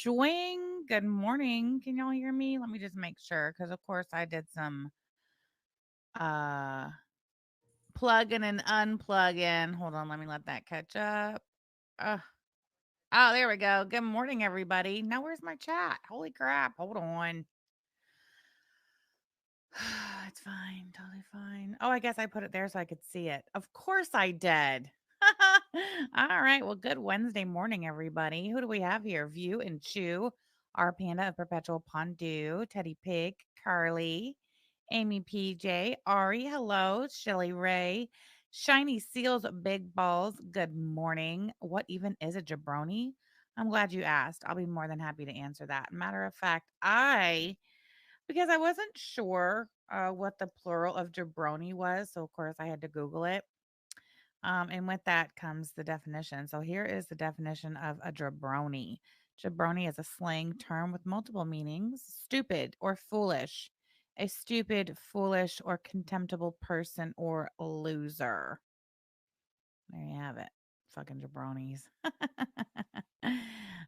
Swing. Good morning. Can y'all hear me? Let me just make sure because of course I did some uh plugging and unplugging. Hold on, let me let that catch up. Uh, oh, there we go. Good morning, everybody. Now where's my chat? Holy crap. Hold on. It's fine, totally fine. Oh, I guess I put it there so I could see it. Of course I did. All right. Well, good Wednesday morning, everybody. Who do we have here? View and Chew, our panda of perpetual pondu, Teddy Pig, Carly, Amy PJ, Ari, hello, Shelly Ray, Shiny Seals, Big Balls, good morning. What even is a jabroni? I'm glad you asked. I'll be more than happy to answer that. Matter of fact, because I wasn't sure what the plural of jabroni was. So, of course, I had to Google it. And with that comes the definition. So, here is the definition of a jabroni. Jabroni is a slang term with multiple meanings: stupid or foolish, a stupid, foolish, or contemptible person or loser. There you have it. Fucking jabronis.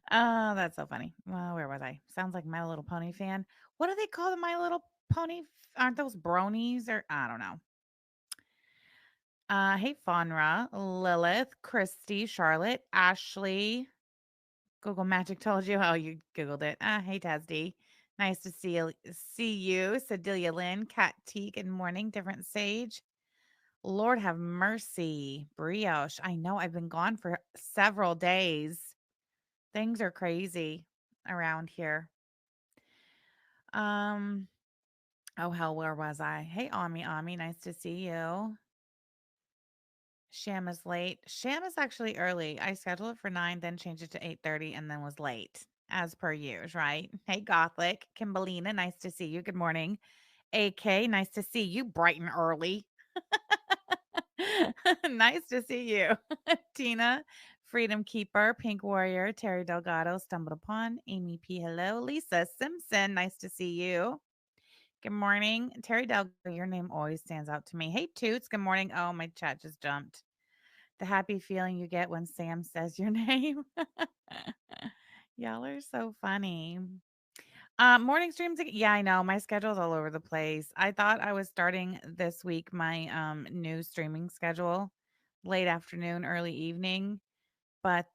Oh, that's so funny. Well, where was I? Sounds like My Little Pony fan. What do they call the My Little Pony? Aren't those bronies or I don't know. Hey, Fonra, Lilith, Christy, Charlotte, Ashley. Google Magic told you. Oh, you Googled it. Hey, Tasdy. Nice to see you. Sedelia Lynn, Kat T. Good morning. Different Sage. Lord have mercy. Brioche. I know I've been gone for several days. Things are crazy around here. Um, oh hell, where was I? Hey, Ami, nice to see you. Sham is late. Sham is actually early. I scheduled it for 9, then changed it to 8:30, and then was late, as per usual, right? Hey, Gothic. Kimbalina, nice to see you. Good morning. AK, nice to see you bright and early. Nice to see you. Tina, Freedom Keeper, Pink Warrior, Terry Delgado, Stumbled Upon, Amy P. Hello, Lisa Simpson, nice to see you. Good morning. Terry Delgado, your name always stands out to me. Hey, Toots, good morning. Oh, my chat just jumped. The happy feeling you get when Sam says your name. Y'all are so funny. Morning streams. Yeah, I know. My schedule's all over the place. I thought I was starting this week my new streaming schedule, late afternoon, early evening, but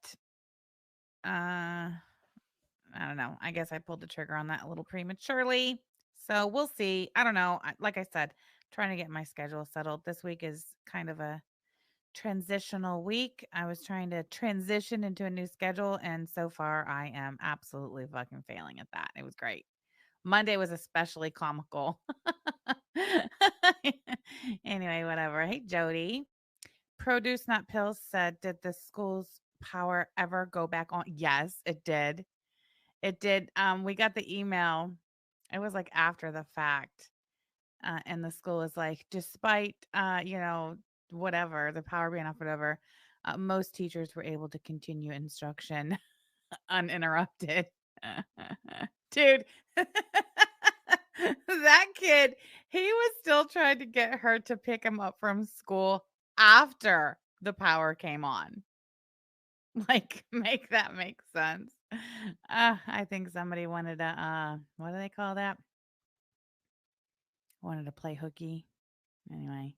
I don't know. I guess I pulled the trigger on that a little prematurely. So we'll see. I don't know. Like I said, trying to get my schedule settled. This week is kind of a transitional week. I was trying to transition into a new schedule, and so far I am absolutely fucking failing at that. It was great. Monday was especially comical. Anyway, whatever. Hey, Jody. Produce Not Pills said, did the school's power ever go back on? Yes, it did. It did. We got the email. It was like after the fact. And the school was like, despite, whatever, the power being off, whatever, most teachers were able to continue instruction uninterrupted. Dude, that kid, he was still trying to get her to pick him up from school after the power came on. Like, make that make sense. I think somebody wanted to, what do they call that? Wanted to play hooky. Anyway.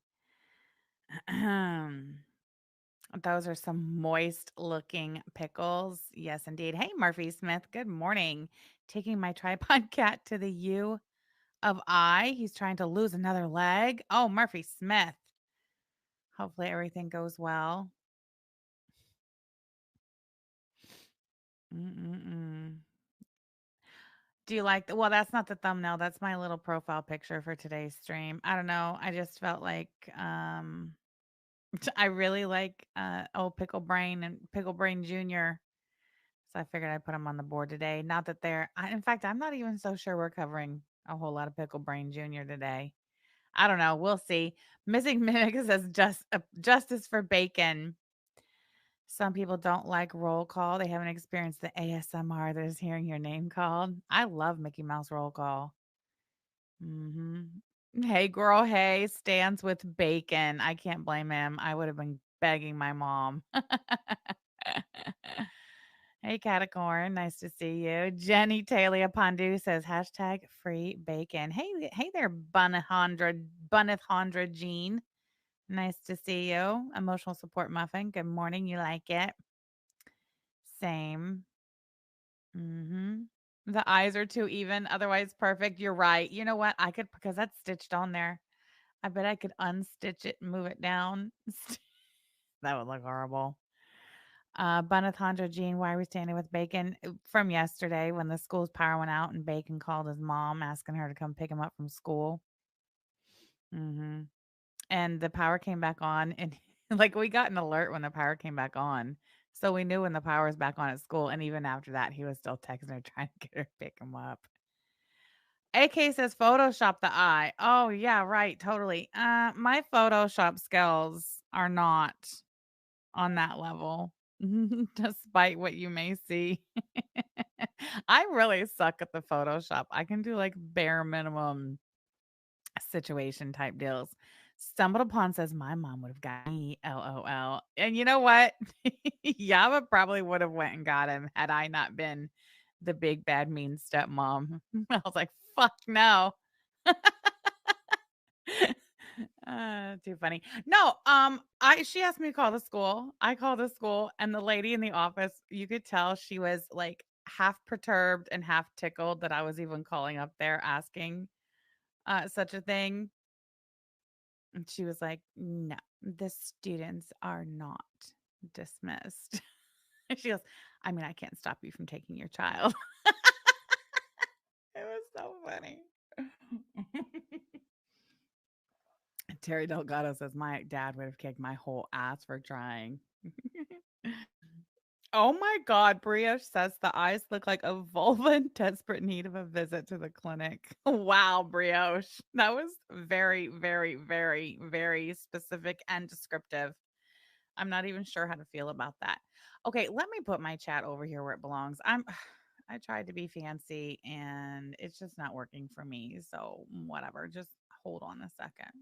Those are some moist looking pickles. Yes, indeed. Hey, Murphy Smith. Good morning. Taking my tripod cat to the U of I. He's trying to lose another leg. Oh, Murphy Smith. Hopefully everything goes well. Mm-mm-mm. Do you like the, well, that's not the thumbnail. That's my little profile picture for today's stream. I don't know. I just felt like I really like old Pickle Brain and Pickle Brain Jr. So I figured I'd put them on the board today. Not that in fact, I'm not even so sure we're covering a whole lot of Pickle Brain Jr. today. I don't know. We'll see. Missing Mimic says justice for bacon. Some people don't like roll call. They haven't experienced the ASMR that is hearing your name called. I love Mickey Mouse roll call. Hey, girl. Hey, stands with bacon. I can't blame him. I would have been begging my mom. Hey, Catacorn. Nice to see you. Jenny Talia Pondu says hashtag free bacon. Hey there, Bunathandra Jean. Nice to see you. Emotional support muffin. Good morning. You like it? Same. Mm-hmm. The eyes are too even, otherwise perfect. You're right. You know what? I could because that's stitched on there. I bet I could unstitch it and move it down. That would look horrible. Bunathandra Jean, why are we standing with Bacon? From yesterday when the school's power went out and Bacon called his mom asking her to come pick him up from school. Hmm. And the power came back on, and like we got an alert when the power came back on. So we knew when the power was back on at school. And even after that, he was still texting her trying to get her to pick him up. AK says Photoshop the eye. Oh, yeah, right. Totally. My Photoshop skills are not on that level, despite what you may see. I really suck at the Photoshop. I can do like bare minimum situation type deals. Stumbled upon says my mom would have got me, LOL. And you know what? Yaba probably would have went and got him had I not been the big bad mean stepmom. I was like, fuck no. Too funny. No, I she asked me to call the school. I called the school and the lady in the office, you could tell she was like half perturbed and half tickled that I was even calling up there asking such a thing. And she was like, "No, the students are not dismissed." And she goes, "I mean, I can't stop you from taking your child." It was so funny. Terry Delgado says, my dad would have kicked my whole ass for trying. Oh my God. Brioche says the eyes look like a vulva in desperate need of a visit to the clinic. Wow, Brioche. That was very, very, very, very specific and descriptive. I'm not even sure how to feel about that. Okay, let me put my chat over here where it belongs. I tried to be fancy and it's just not working for me. So, whatever. Just hold on a second.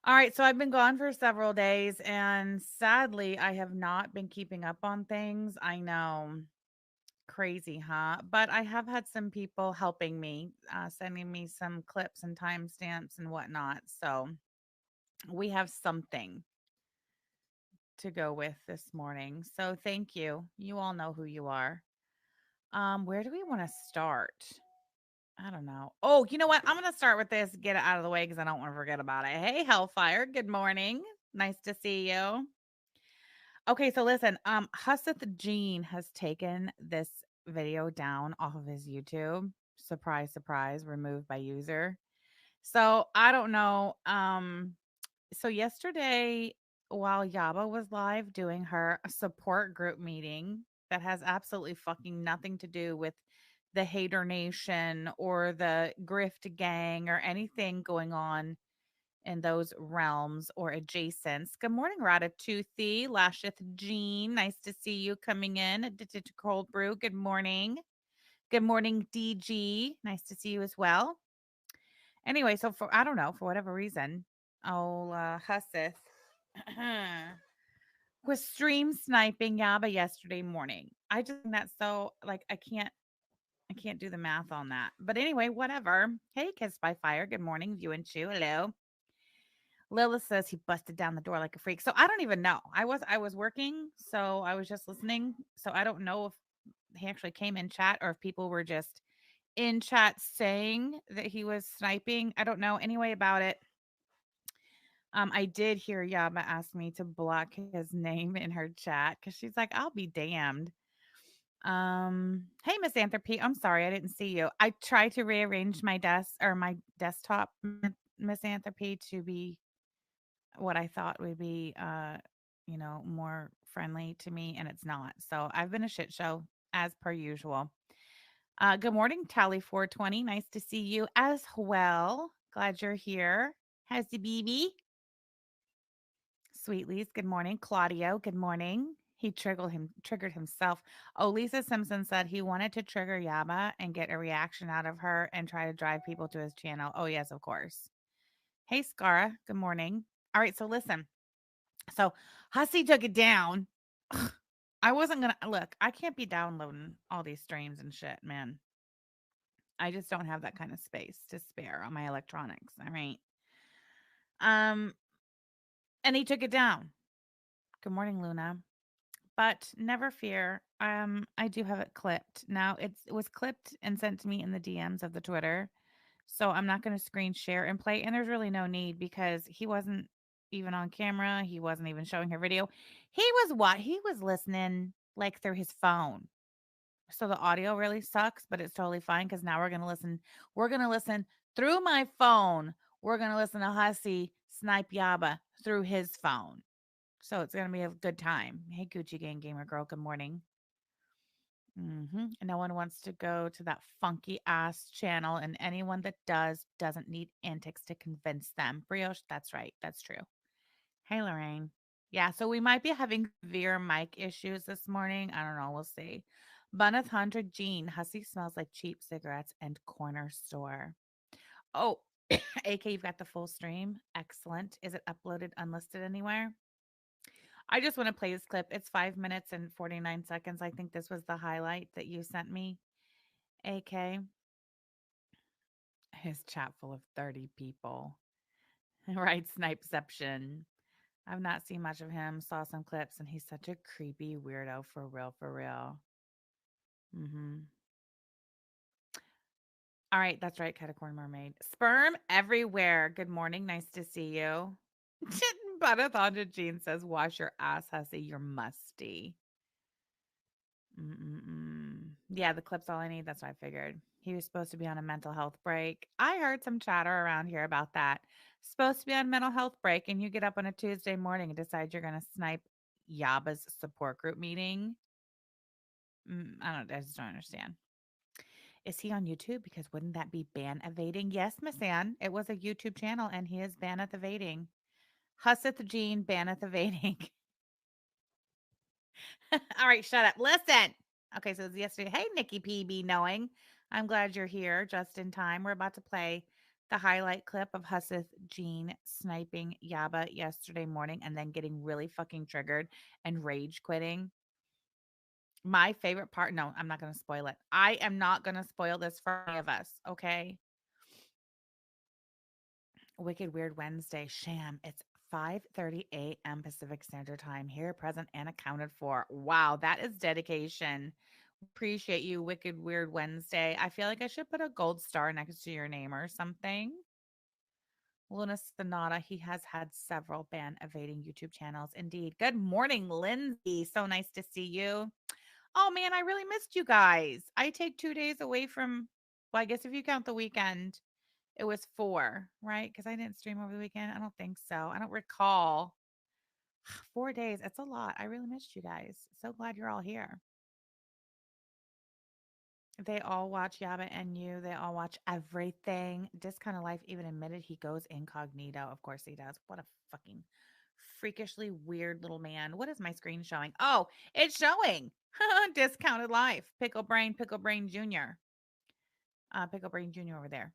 All right, so I've been gone for several days and sadly I have not been keeping up on things. I know. Crazy, huh? But I have had some people helping me, sending me some clips and timestamps and whatnot. So we have something to go with this morning. So thank you. You all know who you are. Where do we want to start? I don't know. Oh, you know what? I'm going to start with this, get it out of the way because I don't want to forget about it. Hey, Hellfire. Good morning. Nice to see you. Okay, so listen, Husseth Jean has taken this video down off of his YouTube. Surprise, surprise, removed by user. So I don't know. So yesterday, while Yaba was live doing her support group meeting that has absolutely fucking nothing to do with the Hater Nation or the Grift Gang or anything going on in those realms or adjacents. Good morning, Ratatoothy, Lasheth Jean. Nice to see you coming in. Addicted to Cold Brew. Good morning. Good morning, DG. Nice to see you as well. Anyway, so for I don't know, for whatever reason, old Husseth was stream sniping Yaba yesterday morning. I just think that's so like I can't do the math on that. But anyway, whatever. Hey, Kiss by Fire. Good morning, View and Chew. Hello. Lilith says he busted down the door like a freak. So I don't even know. I was working, so I was just listening. So I don't know if he actually came in chat or if people were just in chat saying that he was sniping. I don't know anyway about it. I did hear Yaba ask me to block his name in her chat because she's like, I'll be damned. Hey, Miss Anthropy. I'm sorry, I didn't see you. I tried to rearrange my desk or my desktop, Miss Anthropy, to be what I thought would be more friendly to me, and it's not. So I've been a shit show as per usual. Good morning, Tally 420. Nice to see you as well. Glad you're here. How's the BB? Sweetlies, good morning. Claudio, good morning. He triggered himself. Oh, Lisa Simpson said he wanted to trigger Yaba and get a reaction out of her and try to drive people to his channel. Oh, yes, of course. Hey, Scara, good morning. All right, so listen. So Hussy took it down. I wasn't gonna look. I can't be downloading all these streams and shit, man. I just don't have that kind of space to spare on my electronics. All right. Um, and he took it down. Good morning, Luna. But never fear. I do have it clipped. Now it was clipped and sent to me in the DMs of the Twitter. So I'm not going to screen share and play. And there's really no need because he wasn't even on camera. He wasn't even showing her video. He was listening like through his phone. So the audio really sucks, but it's totally fine because now we're gonna listen. We're gonna listen through my phone. We're gonna listen to Hussy snipe Yaba through his phone. So it's gonna be a good time. Hey, Gucci Gang Gamer Girl. Good morning. No one wants to go to that funky ass channel, and anyone that doesn't need antics to convince them. Brioche, that's right. That's true. Hey, Lorraine. Yeah, so we might be having severe mic issues this morning. I don't know. We'll see. Bunneth Hunter Jean, Hussy smells like cheap cigarettes and corner store. Oh, AK, you've got the full stream. Excellent. Is it uploaded unlisted anywhere? I just want to play this clip. It's 5 minutes and 49 seconds. I think this was the highlight that you sent me. AK, his chat full of 30 people. Right, Snipeception. I've not seen much of him. Saw some clips, and he's such a creepy weirdo for real, for real. All right, that's right, Catacorn Mermaid. Sperm everywhere. Good morning. Nice to see you. Buttathonda Jean says, wash your ass, hussy. You're musty. Yeah, the clip's all I need. That's what I figured. He was supposed to be on a mental health break. I heard some chatter around here about that. Supposed to be on mental health break, and you get up on a Tuesday morning and decide you're going to snipe Yaba's support group meeting. I just don't understand. Is he on YouTube? Because wouldn't that be ban evading? Yes, Miss Ann. It was a YouTube channel, and he is baneth evading. Husseth Jean baneth evading. All right, shut up. Listen. Okay, so it's yesterday. Hey, Nikki PB knowing. I'm glad you're here just in time. We're about to play the highlight clip of Husseth Jean sniping Yaba yesterday morning and then getting really fucking triggered and rage quitting. My favorite part, no, I'm not going to spoil it. I am not going to spoil this for any of us, okay? Wicked Weird Wednesday, Sham. It's 5:30 a.m. Pacific Standard Time. Here, present, and accounted for. Wow, that is dedication. Appreciate you, Wicked Weird Wednesday. I feel like I should put a gold star next to your name or something. Luna Sonata, he has had several ban evading YouTube channels. Indeed. Good morning, Lindsay. So nice to see you. Oh man, I really missed you guys. I take 2 days away from, well, I guess if you count the weekend, it was 4, right? Because I didn't stream over the weekend. I don't think so. I don't recall. 4 days. It's a lot. I really missed you guys. So glad you're all here. They all watch Yaba and you. They all watch everything. Discount of Life even admitted he goes incognito. Of course he does. What a fucking freakishly weird little man. What is my screen showing? Oh, it's showing. Discounted Life. Pickle Brain Jr. Pickle Brain Jr. over there.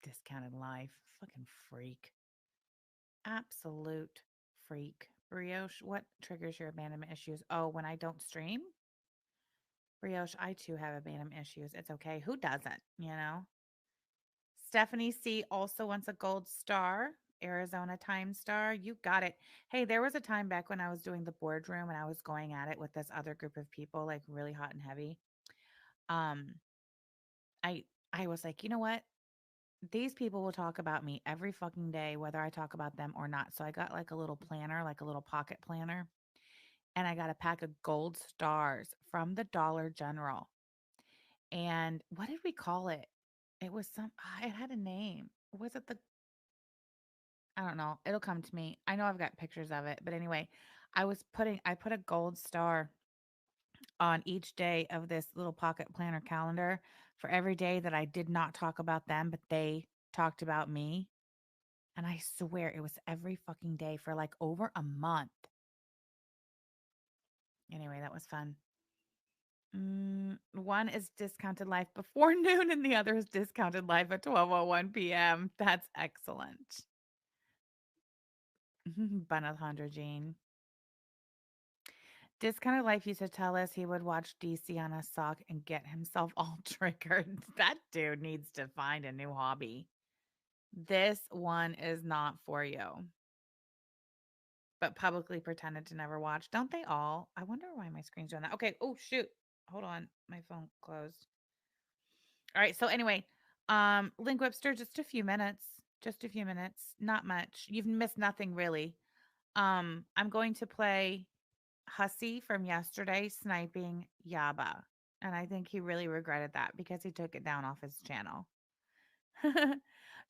Discounted Life. Fucking freak. Absolute freak. Brioche, what triggers your abandonment issues? Oh, when I don't stream? Brioche, I too have abandonment issues. It's okay. Who doesn't, you know? Stephanie C also wants a gold star. Arizona Time Star. You got it. Hey, there was a time back when I was doing the boardroom and I was going at it with this other group of people, like really hot and heavy. Um, I I was like, you know what? These people will talk about me every fucking day, whether I talk about them or not. So I got like a little planner, like a little pocket planner, and I got a pack of gold stars from the Dollar General. And what did we call it? It was it had a name. Was it the, I don't know. It'll come to me. I know I've got pictures of it. But anyway, I put a gold star on each day of this little pocket planner calendar for every day that I did not talk about them, but they talked about me. And I swear it was every fucking day for like over a month. Anyway, that was fun. One is Discounted Life before noon, and the other is Discounted Life at 12:01 p.m. That's excellent. Banalhandra Jean. This kind of life used to tell us he would watch DC on a sock and get himself all triggered. That dude needs to find a new hobby. This one is not for you, but publicly pretended to never watch. Don't they all? I wonder why my screen's doing that. Okay. Oh, shoot. Hold on. My phone closed. All right. So, anyway, Link Whipster, just a few minutes. Just a few minutes. Not much. You've missed nothing really. I'm going to play Hussy from yesterday sniping Yaba. And I think he really regretted that because he took it down off his channel.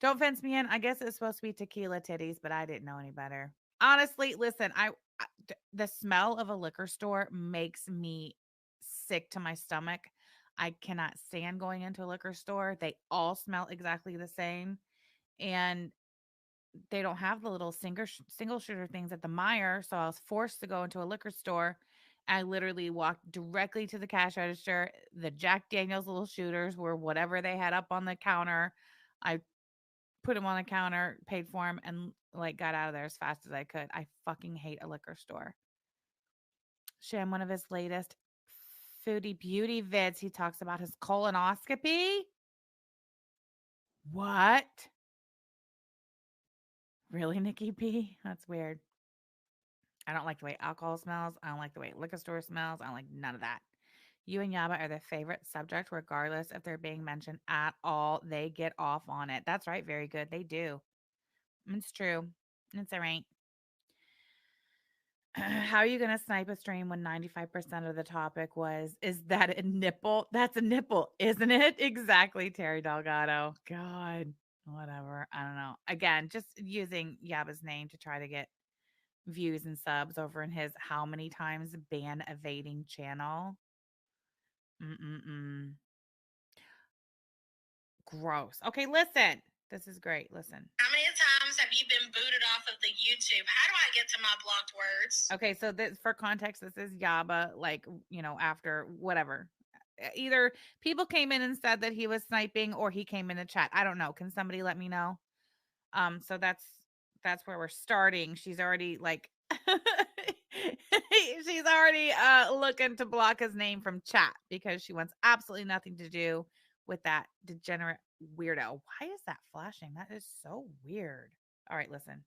Don't fence me in. I guess it's supposed to be tequila titties, but I didn't know any better. Honestly, listen, the smell of a liquor store makes me sick to my stomach. I cannot stand going into a liquor store. They all smell exactly the same. And they don't have the little single shooter things at the Meyer, so I was forced to go into a liquor store. I literally walked directly to the cash register. The Jack Daniels little shooters were whatever they had up on the counter. I put them on the counter, paid for them, and like got out of there as fast as I could. I fucking hate a liquor store. Sham, one of his latest foodie beauty vids, he talks about his colonoscopy. What? Really, Nikki P? That's weird. I don't like the way alcohol smells. I don't like the way liquor store smells. I don't like none of that. You and Yaba are the favorite subject, regardless if they're being mentioned at all. They get off on it. That's right. Very good. They do. It's true. It's all right. How are you going to snipe a stream when 95% of the topic was, is that a nipple? That's a nipple, isn't it? Exactly, Terry Delgado. God, whatever. I don't know. Again, just using Yaba's name to try to get views and subs over in his how many times ban evading channel. Mm-mm-mm. Gross. Okay, listen. This is great. Listen. How many times have you been booted off of the YouTube? How do I get to my blocked words? Okay, so this for context, this is Yaba, like, after whatever. Either people came in and said that he was sniping or he came in the chat. I don't know. Can somebody let me know? So that's where we're starting. She's already like she's already looking to block his name from chat because she wants absolutely nothing to do with that degenerate weirdo. Why is that flashing? That is so weird. All right, listen.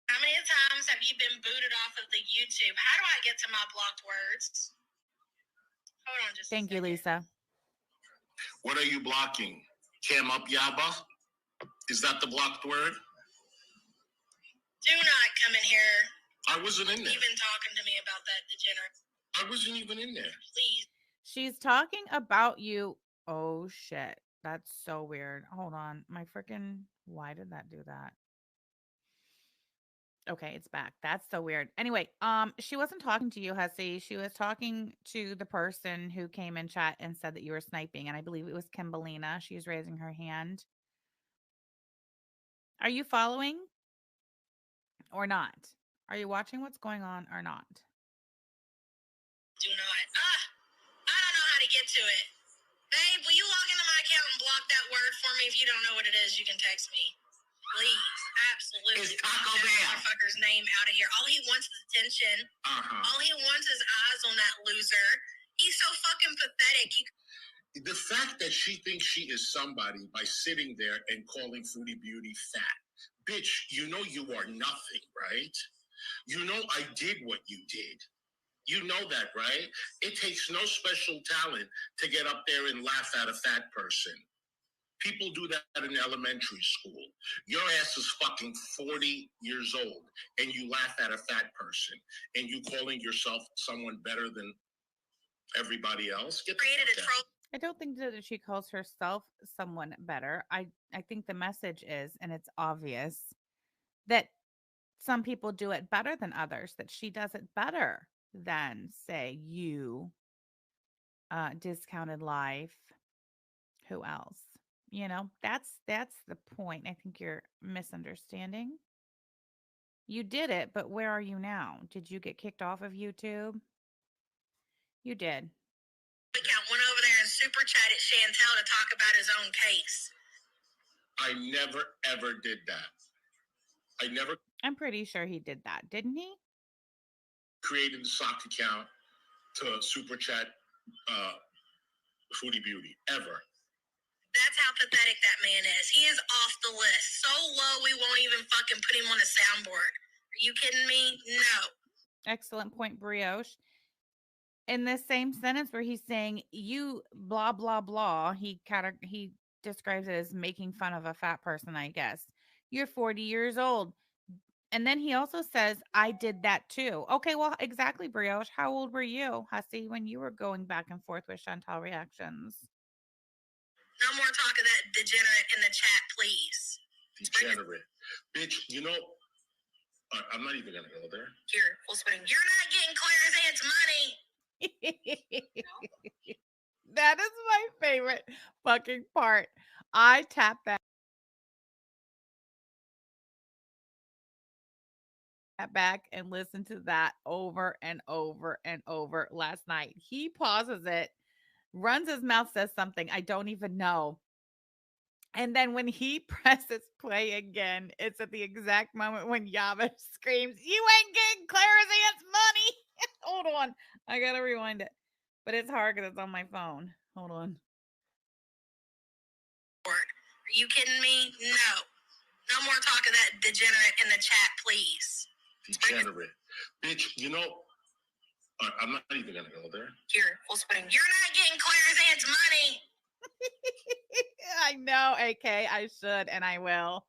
How many times have you been booted off of the YouTube? How do I get to my blocked words? Hold on just Thank you, Lisa. What are you blocking? Cam up Yaba? Is that the blocked word? Do not come in here. I wasn't in there. You've been talking to me about that degenerate. I wasn't even in there. Please. She's talking about you. Oh shit. That's so weird. Hold on. My freaking why did that do that? Okay, it's back. That's so weird. Anyway, she wasn't talking to you, Hussy. She was talking to the person who came in chat and said that you were sniping, and I believe it was Kimbalina. She's raising her hand. Are you following or not? Are you watching what's going on or not? Do not. I don't know how to get to it. Babe, will you log into my account and block that word for me? If you don't know what it is, you can text me. Please, absolutely. Is Taco Bell motherfucker's name out of here? All he wants is attention. All he wants is eyes on that loser. He's so fucking pathetic. The fact that she thinks she is somebody by sitting there and calling Fruity Beauty fat. Bitch, you know you are nothing, right? You know I did what you did. You know that, right? It takes no special talent to get up there and laugh at a fat person. People do that in elementary school. Your ass is fucking 40 years old and you laugh at a fat person and you calling yourself someone better than everybody else. Get created a troll. I don't think that she calls herself someone better. I think the message is, and it's obvious, that some people do it better than others, that she does it better than, say, you, Discounted Life. Who else? That's the point. I think you're misunderstanding. You did it, but where are you now? Did you get kicked off of YouTube? You did. Account went over there and super chatted Chantel to talk about his own case. I never ever did that. I'm pretty sure he did that, didn't he? Created a sock account to super chat Foodie Beauty ever. That's how pathetic that man is. He is off the list. So low we won't even fucking put him on a soundboard. Are you kidding me? No. Excellent point, Brioche. In this same sentence where he's saying you blah blah blah, he describes it as making fun of a fat person, I guess. You're 40 years old. And then he also says, I did that too. Okay, well, exactly, Brioche. How old were you, Hussy, when you were going back and forth with Chantal Reactions? No more talk of that degenerate in the chat, please. Degenerate. Bitch, you know, I'm not even going to go there. Here, full spin. You're not getting Claire's aunt's money. That is my favorite fucking part. I tapped that back and listened to that over and over and over last night. He pauses it, runs his mouth, says something I don't even know. And then when he presses play again, it's at the exact moment when Yaba screams, "You ain't getting Clara's aunt's money." Hold on. I got to rewind it. But it's hard because it's on my phone. Hold on. Are you kidding me? No. No more talk of that degenerate in the chat, please. Degenerate. Bitch, you know, I'm not even going to go there. Here, full spin. You're not getting Claire's aunt's money. I know, AK. I should, and I will.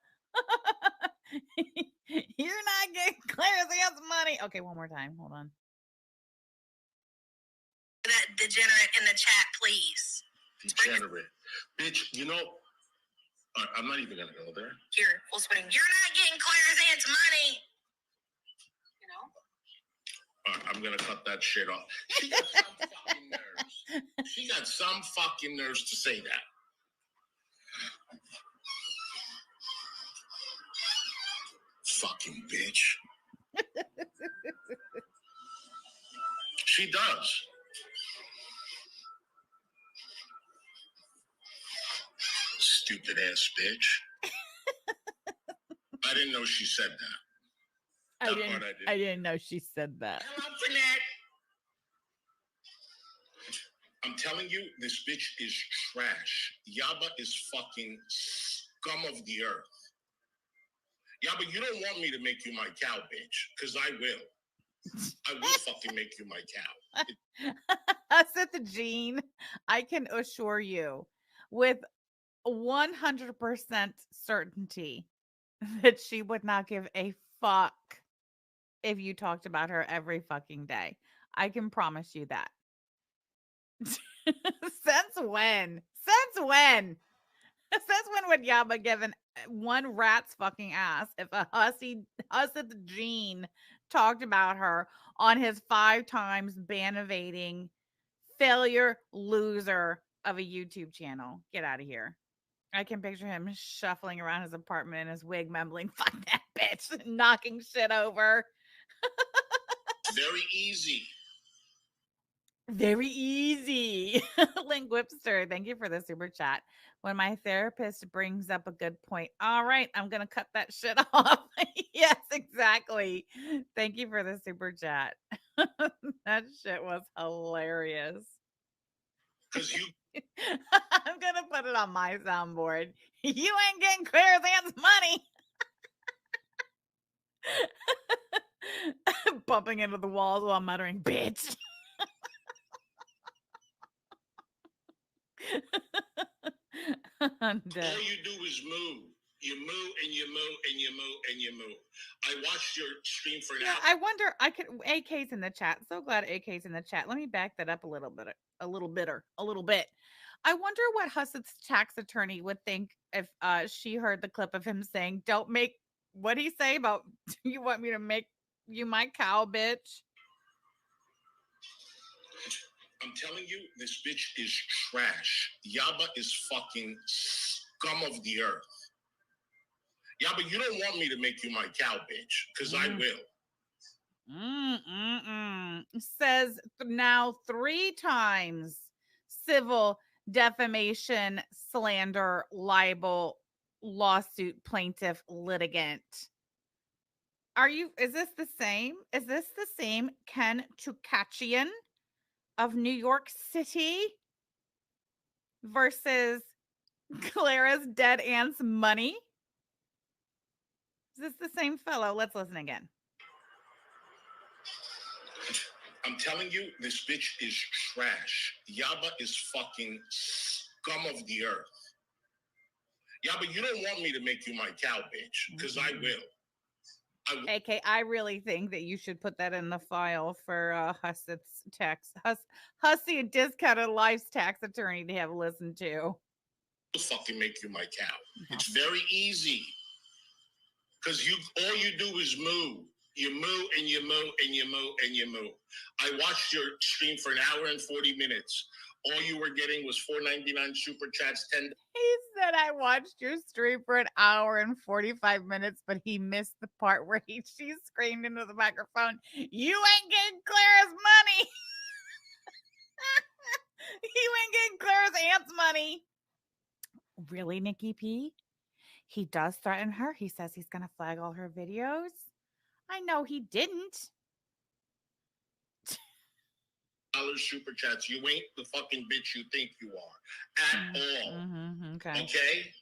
You're not getting Claire's aunt's money. Okay, one more time. Hold on. That degenerate in the chat, please. Degenerate. Bitch, you know, I'm not even going to go there. Here, full spin. You're not getting Claire's aunt's money. You know? I'm going to cut that shit off. She got some fucking nerves. She got some fucking nerves to say that. Fucking bitch. She does. Stupid ass bitch. I didn't know she said that. I didn't know she said that. Hello, Finette. I'm telling you, this bitch is trash. Yaba is fucking scum of the earth. Yaba, you don't want me to make you my cow, bitch, because I will. I will fucking make you my cow. Said the Gene, I can assure you with 100% certainty that she would not give a fuck if you talked about her every fucking day. I can promise you that. Since when? Since when? Since when would Yaba give one rat's fucking ass if a hussy the Gene talked about her on his 5 times ban-evading failure loser of a YouTube channel? Get out of here. I can picture him shuffling around his apartment in his wig, mumbling, "Fuck that bitch," knocking shit over. Very easy. Very easy. Link Whipster, thank you for the super chat. When my therapist brings up a good point, all right, I'm going to cut that shit off. Yes, exactly. Thank you for the super chat. That shit was hilarious. Because you. I'm going to put it on my soundboard. You ain't getting Claire's aunt's money. Bumping into the walls while muttering, "Bitch." I'm dead. All you do is move. You move and you move and you move and you move. I watched your stream for now. I wonder. I could. AK's in the chat. So glad AK's in the chat. Let me back that up a little bit. I wonder what Hussett's tax attorney would think if she heard the clip of him saying, "Don't make." What'd he say about? You want me to make you my cow, bitch? I'm telling you, this bitch is trash. Yaba is fucking scum of the earth. Yaba, you don't want me to make you my cow, bitch, because I will. Says now 3 times civil defamation, slander, libel, lawsuit plaintiff litigant. Is this the same? Is this the same Ken Tukachian? of New York City versus Clara's dead aunt's money? Is this the same fellow? Let's listen again. I'm telling you, this bitch is trash. Yaba is fucking scum of the earth. Yaba, you don't want me to make you my cow, bitch, because I will. AK, I really think that you should put that in the file for Hussett's tax. Hussey, a discounted life's tax attorney to have listened to. I'll fucking make you my cow. No. It's very easy. Because all you do is moo. You moo and you moo and you moo and you moo. I watched your stream for an hour and 40 minutes. All you were getting was $4.99 super chats, 10. He said I watched your stream for an hour and 45 minutes, but he missed the part where she screamed into the microphone, "You ain't getting Clara's money." You ain't getting Clara's aunt's money. Really, Nikki P? He does threaten her. He says he's going to flag all her videos. I know he didn't. Super chats. You ain't the fucking bitch you think you are at all. Okay. Okay?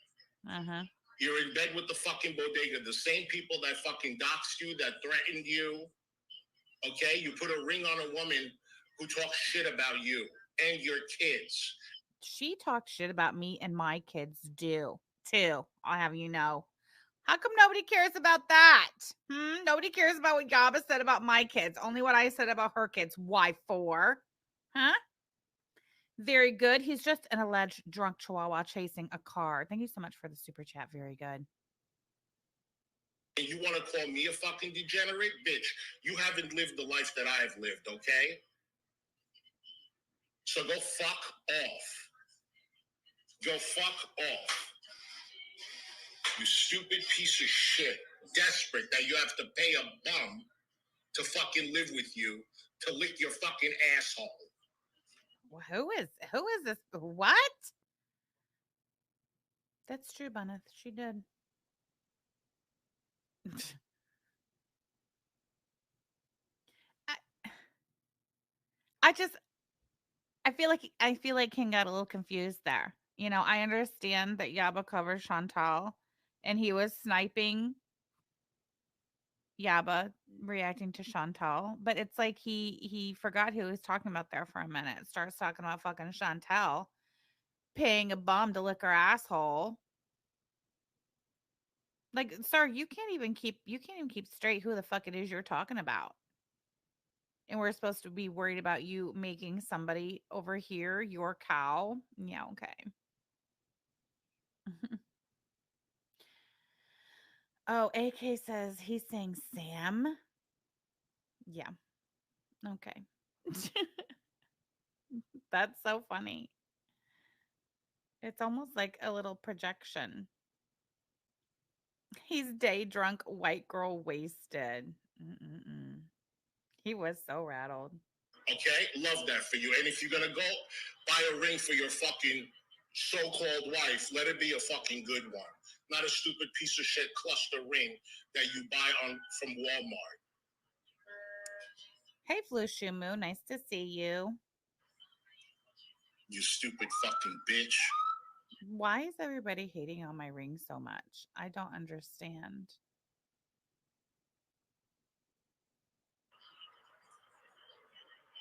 Uh-huh. You're in bed with the fucking bodega. The same people that fucking doxed you, that threatened you. Okay? You put a ring on a woman who talks shit about you and your kids. She talks shit about me and my kids do, too. I'll have you know. How come nobody cares about that? Nobody cares about what Yaba said about my kids. Only what I said about her kids. Why for? Huh? Very good. He's just an alleged drunk chihuahua chasing a car. Thank you so much for the super chat. Very good. And you want to call me a fucking degenerate? Bitch, you haven't lived the life that I've lived, okay? So go fuck off. Go fuck off. You stupid piece of shit. Desperate that you have to pay a bum to fucking live with you, to lick your fucking asshole. Who is this? What? That's true, Bunneth. She did. I feel like King got a little confused there. You know, I understand that Yaba covers Chantal and he was sniping Yaba reacting to Chantal, but it's like he forgot who he was talking about there for a minute. Starts talking about fucking Chantal paying a bum to lick her asshole. Like, sir, you can't even keep straight who the fuck it is you're talking about. And we're supposed to be worried about you making somebody over here your cow. Yeah, okay. Oh, AK says he's saying Sam. Yeah. Okay. That's so funny. It's almost like a little projection. He's day drunk, white girl wasted. Mm-mm-mm. He was so rattled. Okay? Love that for you. And if you're going to go buy a ring for your fucking so-called wife, let it be a fucking good one. Not a stupid piece of shit cluster ring that you buy from Walmart. Hey, Flushumu. Nice to see you. You stupid fucking bitch. Why is everybody hating on my ring so much? I don't understand.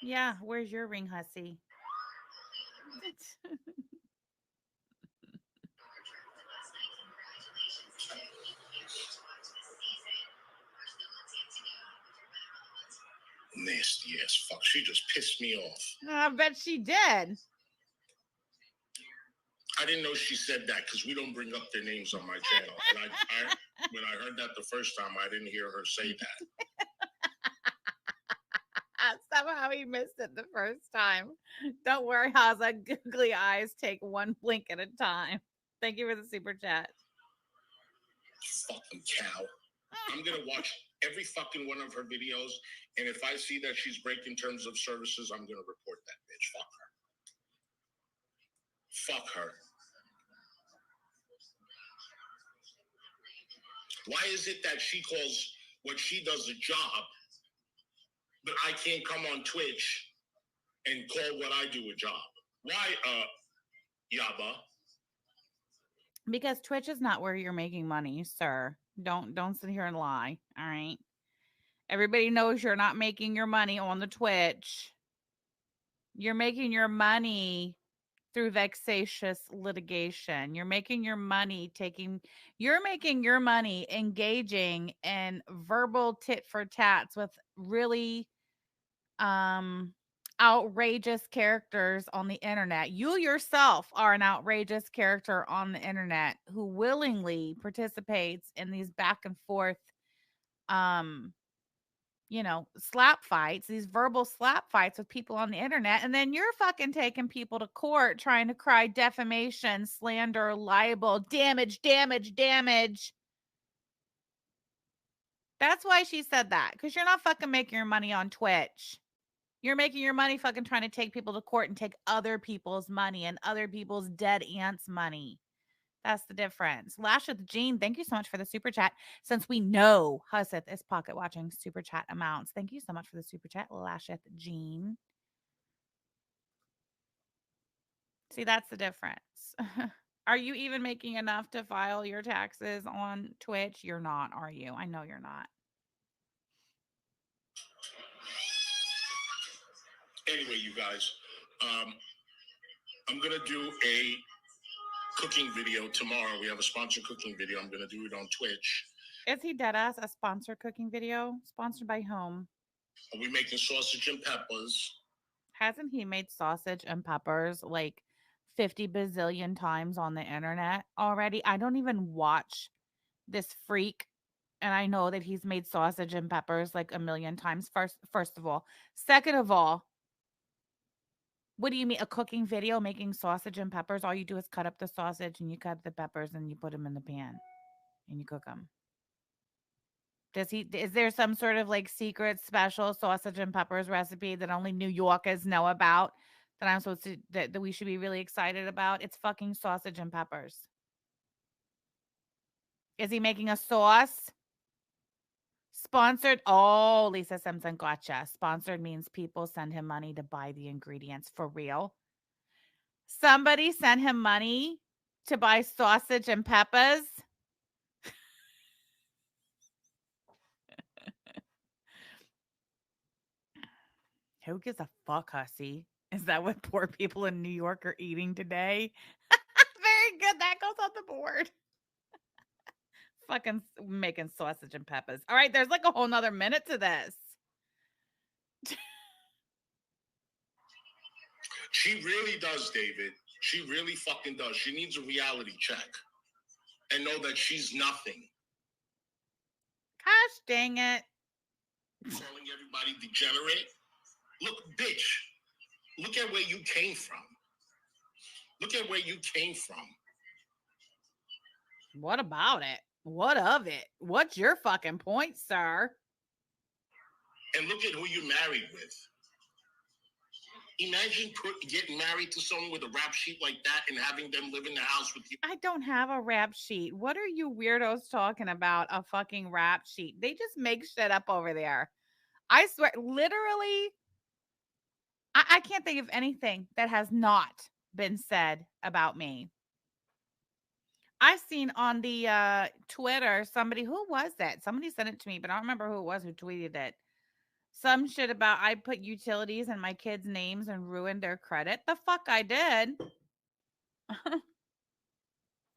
Yeah, where's your ring, hussy? Nasty ass fuck. She just pissed me off. I bet she did. I didn't know she said that because we don't bring up their names on my channel. And when I heard that the first time, I didn't hear her say that. Somehow he missed it the first time. Don't worry, Haza. Googly eyes take one blink at a time. Thank you for the super chat. Fucking cow. I'm going to watch every fucking one of her videos. And if I see that she's breaking terms of services, I'm going to report that bitch. Fuck her. Fuck her. Why is it that she calls what she does a job, but I can't come on Twitch and call what I do a job. Why, Yaba? Because Twitch is not where you're making money, sir. Don't sit here and lie. All right. Everybody knows you're not making your money on the Twitch. You're making your money through vexatious litigation. You're making your money engaging in verbal tit for tats with really um outrageous characters on the internet. You yourself are an outrageous character on the internet who willingly participates in these back and forth um slap fights, these verbal slap fights with people on the internet. And then you're fucking taking people to court trying to cry defamation, slander, libel, damage, damage, damage. That's why she said that, because you're not fucking making your money on Twitch. You're making your money fucking trying to take people to court and take other people's money and other people's dead aunts' money. That's the difference. Lasheth Jean, thank you so much for the super chat. Since we know Huseth is pocket watching super chat amounts, thank you so much for the super chat, Lasheth Jean. See, that's the difference. Are you even making enough to file your taxes on Twitch? You're not, are you? I know you're not. Anyway, you guys, I'm gonna do a cooking video tomorrow. We have a sponsored cooking video. I'm gonna do it on Twitch. Is he dead ass a sponsored cooking video? Sponsored by whom? Are we making sausage and peppers? Hasn't he made sausage and peppers like 50 bazillion times on the internet already? I don't even watch this freak, and I know that he's made sausage and peppers like a million times. First of all, second of all, what do you mean a cooking video making sausage and peppers? All you do is cut up the sausage and you cut the peppers and you put them in the pan and you cook them. Is there some sort of like secret special sausage and peppers recipe that only New Yorkers know about that I'm supposed to that we should be really excited about? It's fucking sausage and peppers. Is he making a sauce? Sponsored. Oh, Lisa Simpson, gotcha. Sponsored means people send him money to buy the ingredients for real. Somebody sent him money to buy sausage and peppers. Who gives a fuck, hussy? Is that what poor people in New York are eating today? Very good. That goes on the board. Fucking making sausage and peppers. All right, there's like a whole nother minute to this. She really does, David. She really fucking does. She needs a reality check and know that she's nothing. Gosh dang it. Calling everybody degenerate. Look, bitch, look at where you came from. Look at where you came from. What about it? What of it? What's your fucking point, sir? And look at who you married with. Imagine getting married to someone with a rap sheet like that and having them live in the house with you. I don't have a rap sheet. What are you weirdos talking about? A fucking rap sheet. They just make shit up over there. I swear, literally, I can't think of anything that has not been said about me. I seen on the Twitter somebody, who was that? Somebody sent it to me, but I don't remember who it was who tweeted it. Some shit about I put utilities in my kids' names and ruined their credit. The fuck I did.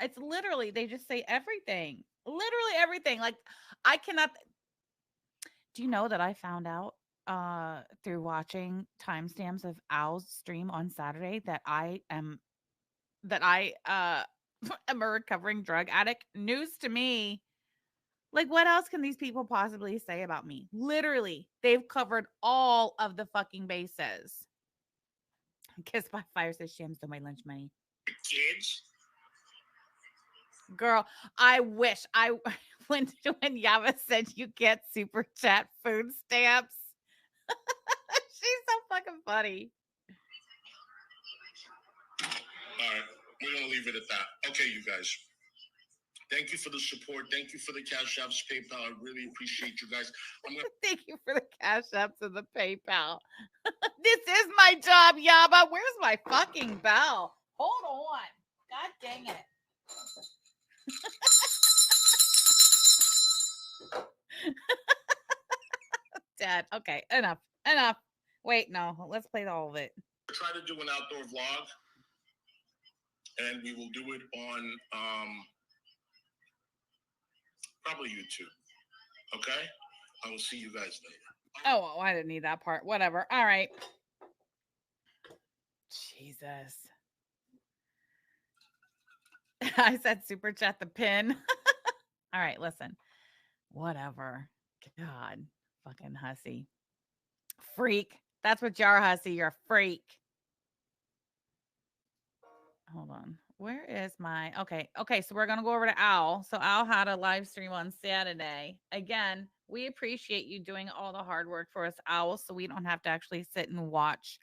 It's literally, they just say everything. Literally everything. Like, I cannot. Do you know that I found out through watching timestamps of Al's stream on Saturday that I am am a recovering drug addict? News to me. Like, what else can these people possibly say about me? Literally, they've covered all of the fucking bases. Kiss by Fire says Sham stole my lunch money. Kids? Girl, I wish I when Yava said you get super chat food stamps. She's so fucking funny. All right, we're gonna leave it at that. Okay, you guys. Thank you for the support. Thank you for the Cash Apps, PayPal. I really appreciate you guys. Thank you for the Cash Apps and the PayPal. This is my job, Yaba. Where's my fucking bell? Hold on. God dang it. Dad. Okay, enough. Enough. Wait, no. Let's play all of it. Try to do an outdoor vlog, and we will do it on probably YouTube. Okay? I will see you guys later. Oh, well, I didn't need that part. Whatever. All right. Jesus. I said super chat the pin. All right, listen. Whatever. God. Fucking hussy. Freak. That's what you are, hussy. You're a freak. Hold on. Where is my okay, so we're gonna go over to Owl. So Owl had a live stream on Saturday. Again, we appreciate you doing all the hard work for us, Owl, so we don't have to actually sit and watch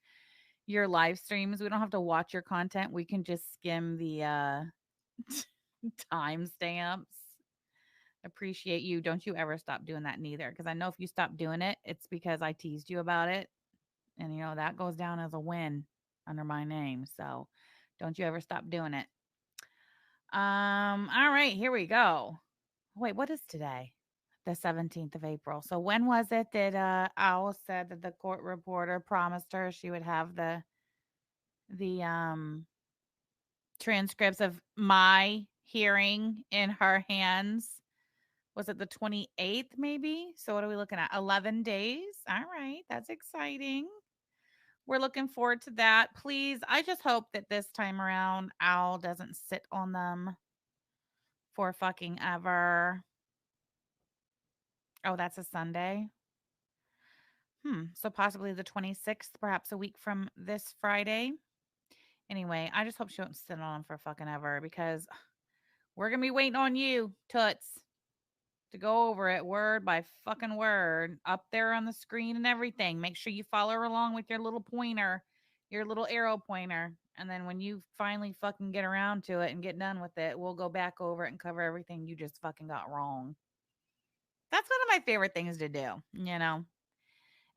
your live streams. We don't have to watch your content. We can just skim the timestamps. Appreciate you. Don't you ever stop doing that neither. Because I know if you stop doing it, it's because I teased you about it. And you know, that goes down as a win under my name. So don't you ever stop doing it. All right, here we go. Wait, what is today? The 17th of April. So when was it that Owl said that the court reporter promised her she would have the transcripts of my hearing in her hands? Was it the 28th maybe? So what are we looking at? 11 days. All right, that's exciting. We're looking forward to that. Please, I just hope that this time around Owl doesn't sit on them for fucking ever. Oh, that's a Sunday. So possibly the 26th, perhaps a week from this Friday. Anyway, I just hope she won't sit on them for fucking ever because we're going to be waiting on you, Toots, to go over it word by fucking word up there on the screen and everything. Make sure you follow along with your little pointer, your little arrow pointer. And then when you finally fucking get around to it and get done with it, we'll go back over it and cover everything you just fucking got wrong. That's one of my favorite things to do,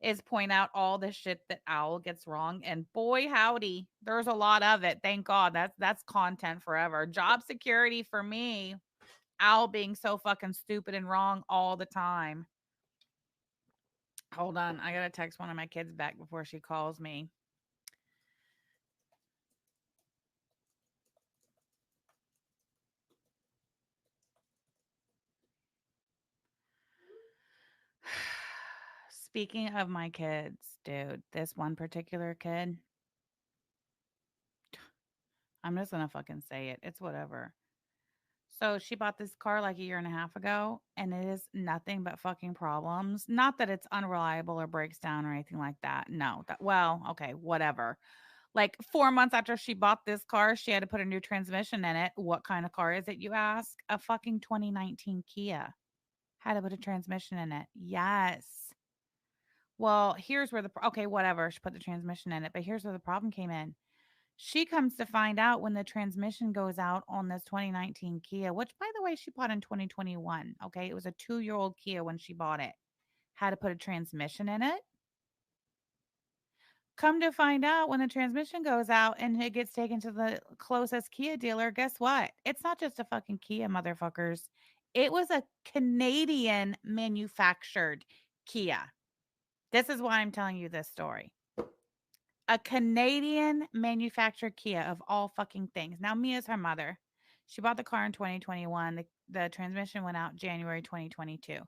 is point out all the shit that Owl gets wrong. And boy, howdy, there's a lot of it. Thank God. That's content forever. Job security for me, Owl being so fucking stupid and wrong all the time. Hold on. I gotta text one of my kids back before she calls me. Speaking of my kids, dude, this one particular kid, I'm just gonna fucking say it. It's whatever. So she bought this car like a year and a half ago, and it is nothing but fucking problems. Not that it's unreliable or breaks down or anything like that. No, well, okay, whatever. Like 4 months after she bought this car, she had to put a new transmission in it. What kind of car is it, you ask? A fucking 2019 Kia. Had to put a transmission in it. Yes. Well, here's where okay, whatever. She put the transmission in it, but here's where the problem came in. She comes to find out when the transmission goes out on this 2019 Kia, which by the way, she bought in 2021. Okay. It was a 2-year-old Kia when she bought it. Had to put a transmission in it. Come to find out when the transmission goes out and it gets taken to the closest Kia dealer, guess what? It's not just a fucking Kia, motherfuckers. It was a Canadian manufactured Kia. This is why I'm telling you this story. A Canadian manufactured Kia of all fucking things. Now, Mia's her mother. She bought the car in 2021. The transmission went out January 2022.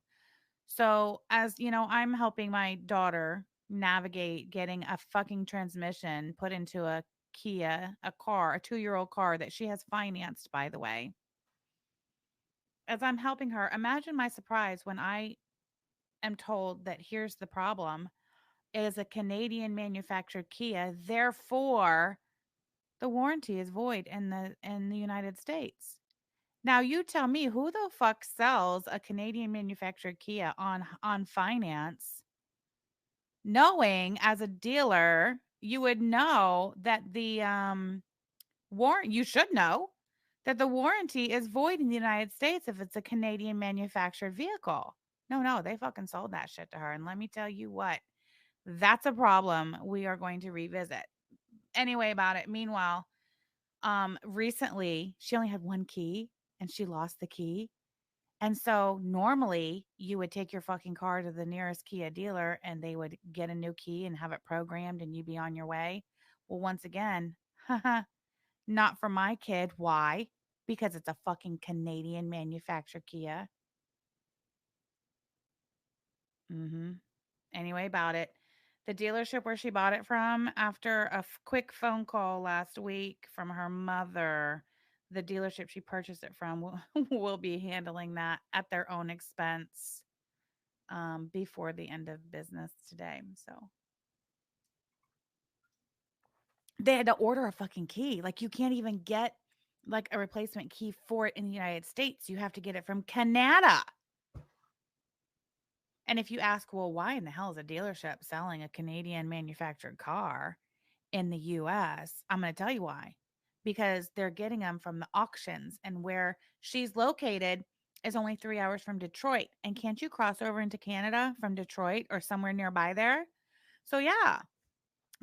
So, as you know, I'm helping my daughter navigate getting a fucking transmission put into a Kia, a car, a 2-year-old car that she has financed, by the way. As I'm helping her, imagine my surprise when I am told that here's the problem. It is a Canadian manufactured Kia, therefore the warranty is void in the United States. Now you tell me who the fuck sells a Canadian manufactured Kia on finance, knowing as a dealer you would know that the warrant you should know that the warranty is void in the United States if it's a Canadian manufactured vehicle. No, no, they fucking sold that shit to her. And let me tell you what, that's a problem we are going to revisit. Anyway, about it. Meanwhile, recently she only had one key and she lost the key. And so normally you would take your fucking car to the nearest Kia dealer and they would get a new key and have it programmed and you'd be on your way. Well, once again, not for my kid. Why? Because it's a fucking Canadian manufactured Kia. Mhm. Anyway, about it. The dealership where she bought it from, after a quick phone call last week from her mother, the dealership she purchased it from will, will be handling that at their own expense before the end of business today. So they had to order a fucking key. Like, you can't even get like a replacement key for it in the United States. You have to get it from Canada. And if you ask, well, why in the hell is a dealership selling a Canadian manufactured car in the US? I'm going to tell you why. Because they're getting them from the auctions, and where she's located is only 3 hours from Detroit. And can't you cross over into Canada from Detroit or somewhere nearby there? So, yeah,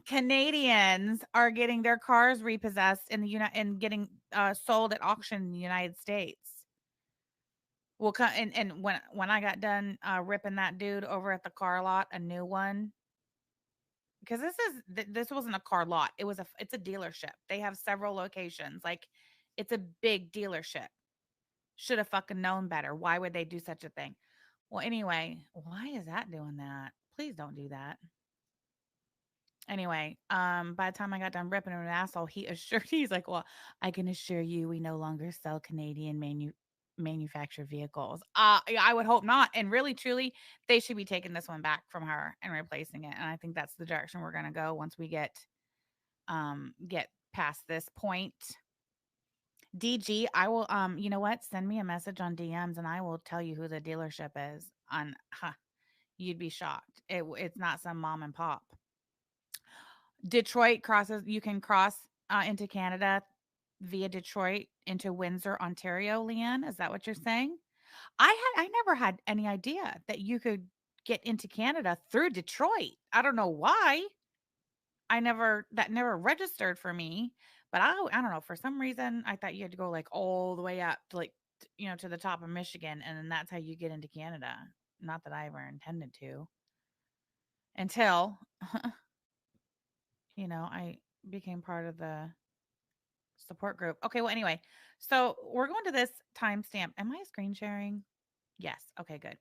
Canadians are getting their cars repossessed in the and getting sold at auction in the United States. Well, and when I got done ripping that dude over at the car lot, a new one, because this wasn't a car lot. It's a dealership. They have several locations. Like, it's a big dealership. Should have fucking known better. Why would they do such a thing? Well, anyway, why is that doing that? Please don't do that. Anyway, by the time I got done ripping him an asshole, he's like, "Well, I can assure you, we no longer sell Canadian manufactured vehicles." I would hope not. And really, truly, they should be taking this one back from her and replacing it. And I think that's the direction we're gonna go once we get past this point. DG, I will you know what? Send me a message on DMs and I will tell you who the dealership is. On You'd be shocked. It's not some mom and pop. Detroit crosses you can cross into Canada via Detroit into Windsor, Ontario, Leanne. Is that what you're saying? I never had any idea that you could get into Canada through Detroit. I don't know why. That never registered for me, but I don't know, for some reason I thought you had to go like all the way up to like to the top of Michigan and then that's how you get into Canada. Not that I ever intended to until I became part of the support group. Okay, well, anyway, so we're going to this timestamp. Am I screen sharing? Yes. Okay, good.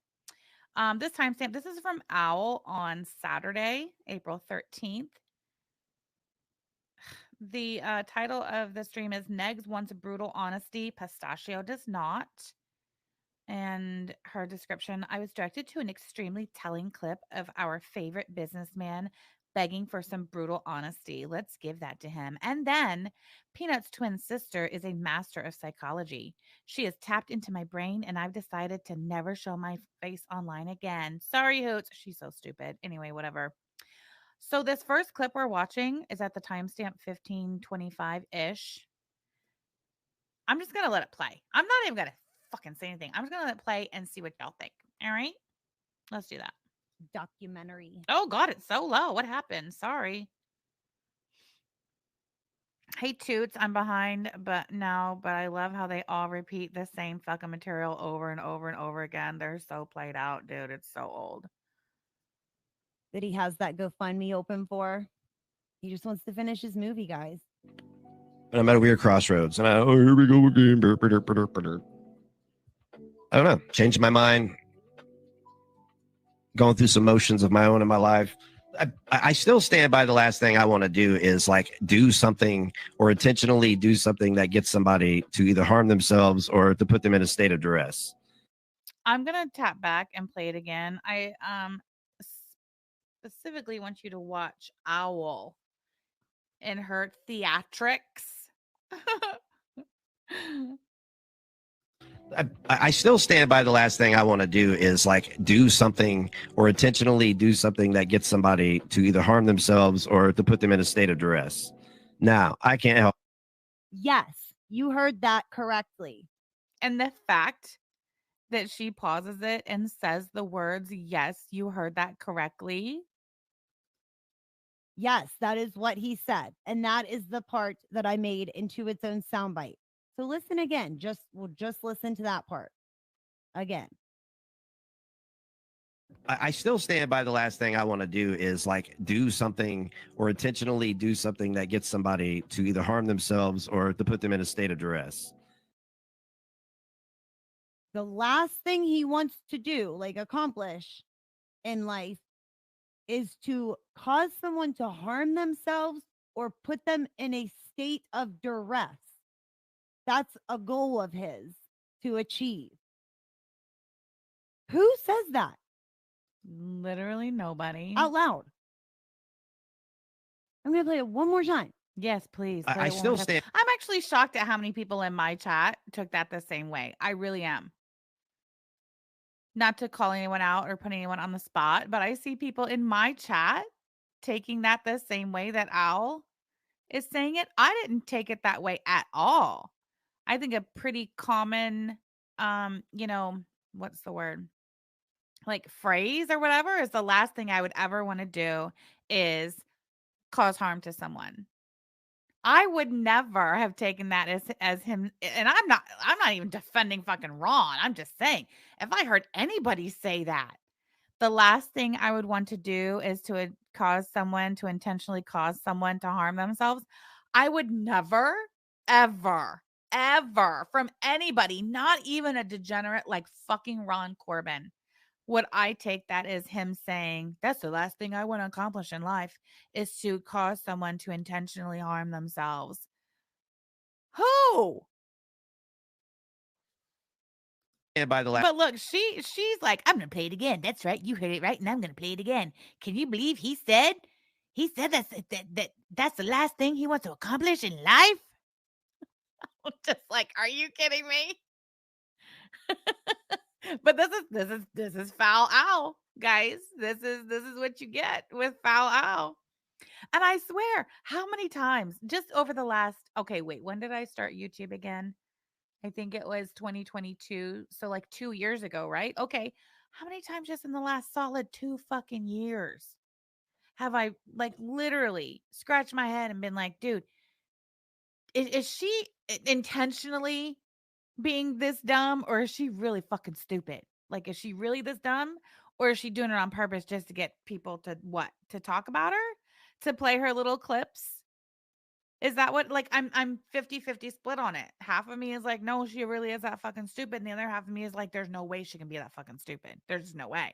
This timestamp, this is from Owl on Saturday, April 13th. The title of the stream is Negs Wants Brutal Honesty, Pistachio Does Not. And her description, I was directed to an extremely telling clip of our favorite businessman begging for some brutal honesty. Let's give that to him. And then Peanut's twin sister is a master of psychology. She has tapped into my brain, and I've decided to never show my face online again. Sorry, Hoots. She's so stupid. Anyway, whatever. So, this first clip we're watching is at the timestamp 1525 ish. I'm just going to let it play. I'm not even going to fucking say anything. I'm just going to let it play and see what y'all think. All right? Let's do that. Documentary. Oh, God, it's so low. What happened? Sorry. Hey, Toots, I'm behind, but I love how they all repeat the same fucking material over and over and over again. They're so played out, dude. It's so old. That he has that GoFundMe open for. He just wants to finish his movie, guys. And I'm at a weird crossroads. And here we go again. I don't know. Changed my mind. Going through some motions of my own in my life. I still stand by the last thing I want to do is like do something or intentionally do something that gets somebody to either harm themselves or to put them in a state of duress. I'm going to tap back and play it again. I specifically want you to watch Owl in her theatrics. I still stand by the last thing I want to do is like do something or intentionally do something that gets somebody to either harm themselves or to put them in a state of duress. Now, I can't help. Yes, You heard that correctly. And the fact that she pauses it and says the words, "Yes, you heard that correctly." Yes, that is what he said. And that is the part that I made into its own soundbite. So listen again. We'll just listen to that part again. I still stand by the last thing I want to do is like do something or intentionally do something that gets somebody to either harm themselves or to put them in a state of duress. The last thing he wants to do, like accomplish in life, is to cause someone to harm themselves or put them in a state of duress. That's a goal of his to achieve. Who says that Literally nobody. out loud? I'm going to play it one more time. Yes, please play I it one more still time. stand. I'm actually shocked at how many people in my chat took that the same way. I really am. Not to call anyone out or put anyone on the spot, but I see people in my chat taking that the same way that Owl is saying it. I didn't take it that way at all. I think a pretty common, you know, what's the word? Like phrase or whatever is the last thing I would ever want to do is cause harm to someone. I would never have taken that as him, and I'm not even defending fucking Ron. I'm just saying if I heard anybody say that, the last thing I would want to do is to cause someone to intentionally cause someone to harm themselves. I would never, ever, ever from anybody, not even a degenerate like fucking Ron Corbin, would I take that as him saying, "That's the last thing I want to accomplish in life is to cause someone to intentionally harm themselves." Who? Stand by the last. But look, she's like, "I'm gonna play it again. That's right, you heard it right, and I'm gonna play it again." Can you believe he said that's the last thing he wants to accomplish in life? I'm just like, are you kidding me? But this is foul owl, guys. This is what you get with foul owl. And I swear, how many times just over the last, okay, wait, when did I start YouTube again? I think it was 2022. So like 2 years ago, right? Okay. How many times just in the last solid 2 fucking years have I like literally scratched my head and been like, dude, is she intentionally being this dumb or is she really fucking stupid? Like, is she really this dumb or is she doing it on purpose just to get people to what? To talk about her? To play her little clips? Is that what like I'm 50-50 split on it. Half of me is like, no, she really is that fucking stupid. And the other half of me is like, there's no way she can be that fucking stupid. There's just no way.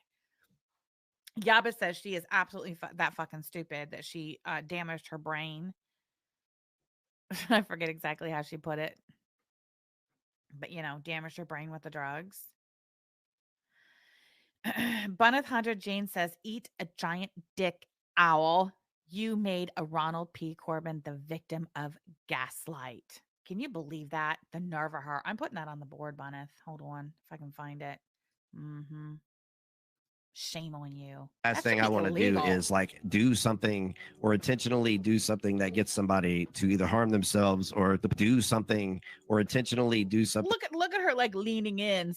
Yaba says she is absolutely that fucking stupid that she damaged her brain. I forget exactly how she put it, but damaged her brain with the drugs. Bunneth Hunter Jane says, eat a giant dick owl. You made a Ronald P. Corbin the victim of gaslight. Can you believe that? The nerve of her. I'm putting that on the board, Bunneth. Hold on, if I can find it. Mm-hmm. Shame on you. Last That should thing I be want to do illegal. is like do something or intentionally do something that gets somebody to either harm themselves or to do something or intentionally do something Look at her like leaning in,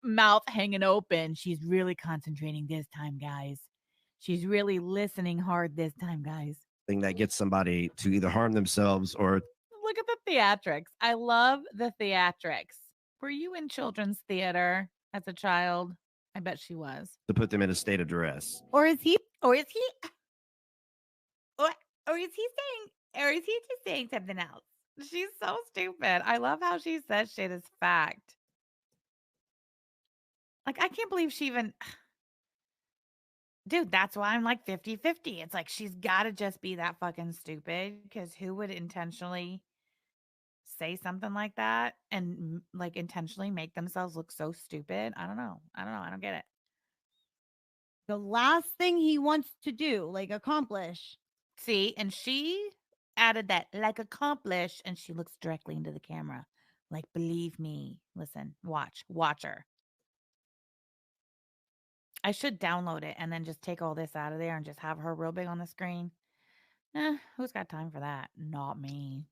mouth hanging open. She's really concentrating this time, guys. She's really listening hard this time, guys. that gets somebody to either harm themselves or Look at the theatrics. I love the theatrics. Were you in children's theater as a child? I bet she was. to put them in a state of duress. Or is he? Or is he or is he saying or is he just saying something else? She's so stupid. I love how she says shit is fact. Like I can't believe she even dude, that's why I'm like 50-50. It's like she's got to just be that fucking stupid cuz who would intentionally say something like that and like intentionally make themselves look so stupid? I don't know. I don't get it. The last thing he wants to do, like accomplish. See, and she added that like accomplish and she looks directly into the camera. Like believe me. Listen, watch her. I should download it and then just take all this out of there and just have her real big on the screen. Who's got time for that? Not me.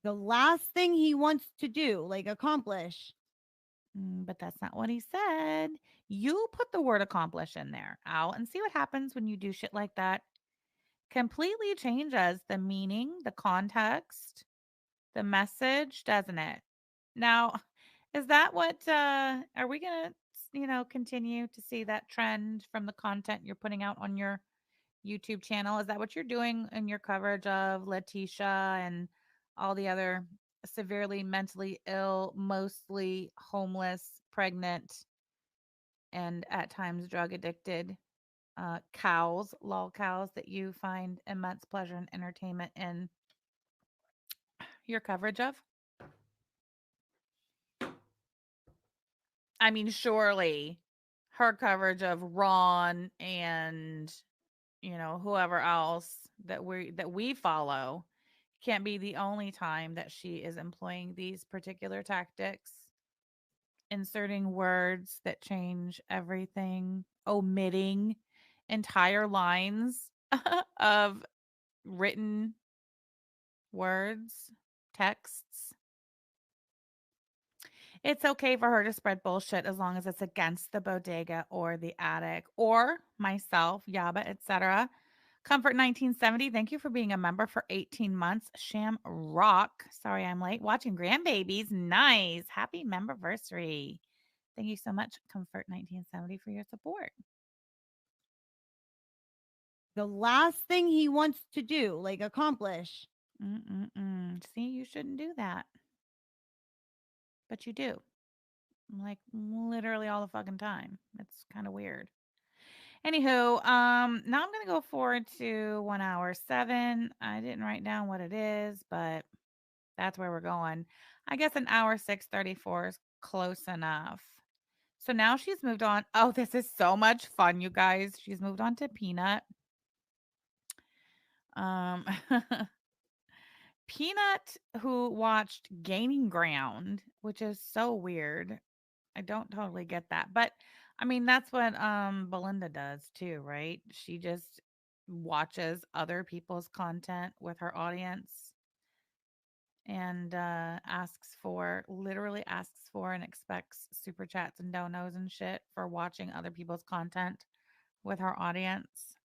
The last thing he wants to do, like accomplish. But that's not what he said. You put the word accomplish in there, Al, and see what happens when you do shit like that. Completely changes the meaning, the context, the message, doesn't it? Now, is that what are we going to, continue to see that trend from the content you're putting out on your YouTube channel? Is that what you're doing in your coverage of Letitia and all the other severely mentally ill, mostly homeless, pregnant, and at times drug addicted cows, lol cows that you find immense pleasure and entertainment in your coverage of? I mean, surely her coverage of Ron and whoever else that we follow can't be the only time that she is employing these particular tactics, inserting words that change everything, omitting entire lines of written words, texts. It's okay for her to spread bullshit as long as it's against the bodega or the attic or myself, Yaba, etc. Comfort 1970, thank you for being a member for 18 months. Sham Rock, sorry I'm late. Watching grandbabies, nice. Happy memberversary. Thank you so much, Comfort 1970, for your support. The last thing he wants to do, like accomplish. See, you shouldn't do that. But you do. Like literally all the fucking time. It's kind of weird. Anywho, now I'm gonna go forward to 1 hour 7. I didn't write down what it is, but that's where we're going. I guess an hour 6:34 is close enough. So now she's moved on. Oh, this is so much fun, you guys. She's moved on to Peanut. Um Peanut, who watched Gaining Ground, which is so weird. I don't totally get that. But I mean, that's what Belinda does too, right? She just watches other people's content with her audience and literally asks for and expects super chats and donos and shit for watching other people's content with her audience.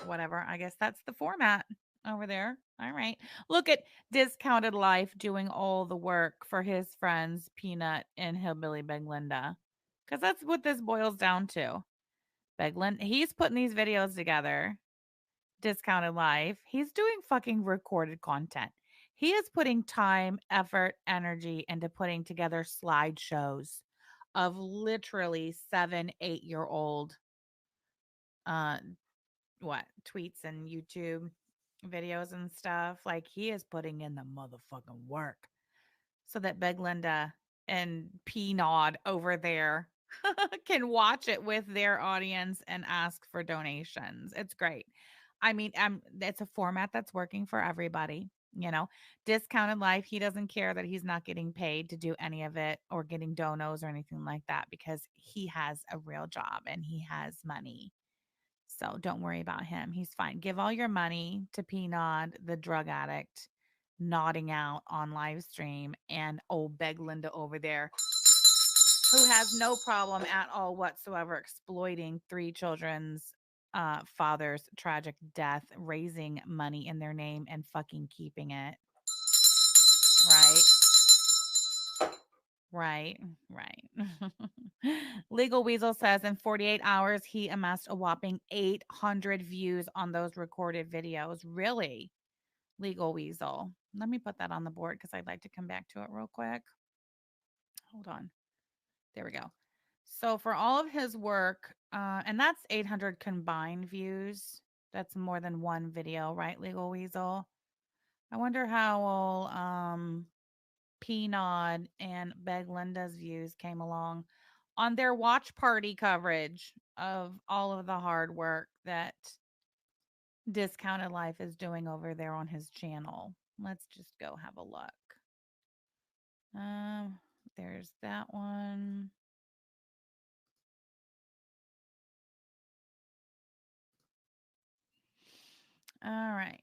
Whatever. I guess that's the format over there. All right. Look at Discounted Life doing all the work for his friends Peanut and Hillbilly Beglinda. Because that's what this boils down to. Beglin, he's putting these videos together. Discounted Life. He's doing fucking recorded content. He is putting time, effort, energy into putting together slideshows of literally 7, 8-year-old uh tweets and YouTube videos and stuff. Like he is putting in the motherfucking work so that Beglinda and P Nod over there can watch it with their audience and ask for donations. It's great. I mean, it's a format that's working for everybody. Discounted Life. He doesn't care that he's not getting paid to do any of it or getting donos or anything like that because he has a real job and he has money, so don't worry about him. He's fine. Give all your money to Peanut, the drug addict, nodding out on live stream, and old Beg Linda over there, who has no problem at all whatsoever exploiting three children's father's tragic death, raising money in their name and fucking keeping it. Right. Right, right. Legal Weasel says in 48 hours, he amassed a whopping 800 views on those recorded videos. Really? Legal Weasel. Let me put that on the board because I'd like to come back to it real quick. Hold on. There we go. So for all of his work, and that's 800 combined views. That's more than one video, right, Legal Weasel? I wonder how Pnod and Beg Linda's views came along on their watch party coverage of all of the hard work that Discounted Life is doing over there on his channel. Let's just go have a look. Um, there's that one. All right.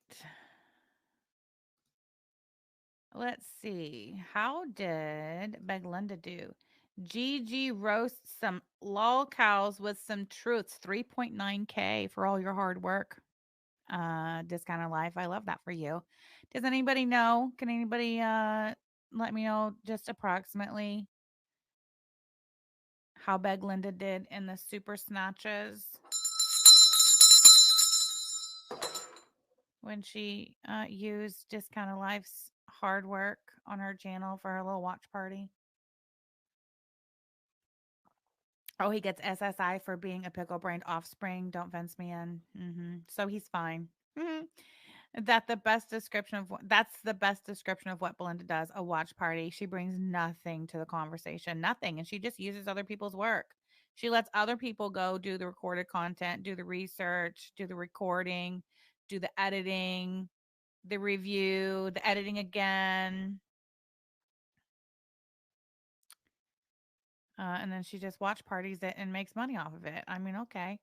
let's see. How did Beglunda do? GG roasts some lol cows with some truths. 3.9K for all your hard work. Discounted life. I love that for you. Does anybody know? Can anybody let me know just approximately how Beglunda did in the super snatches when she used Discounted Life's hard work on her channel for her little watch party? Oh, he gets SSI for being a pickle brained offspring. Don't fence me in. So he's fine. Mhm. That's the best description of what Belinda does. A watch party. She brings nothing to the conversation, nothing, and she just uses other people's work. She lets other people go do the recorded content, do the research, do the recording, do the editing, the review, the editing again, and then she just watch parties it and makes money off of it. I mean, okay.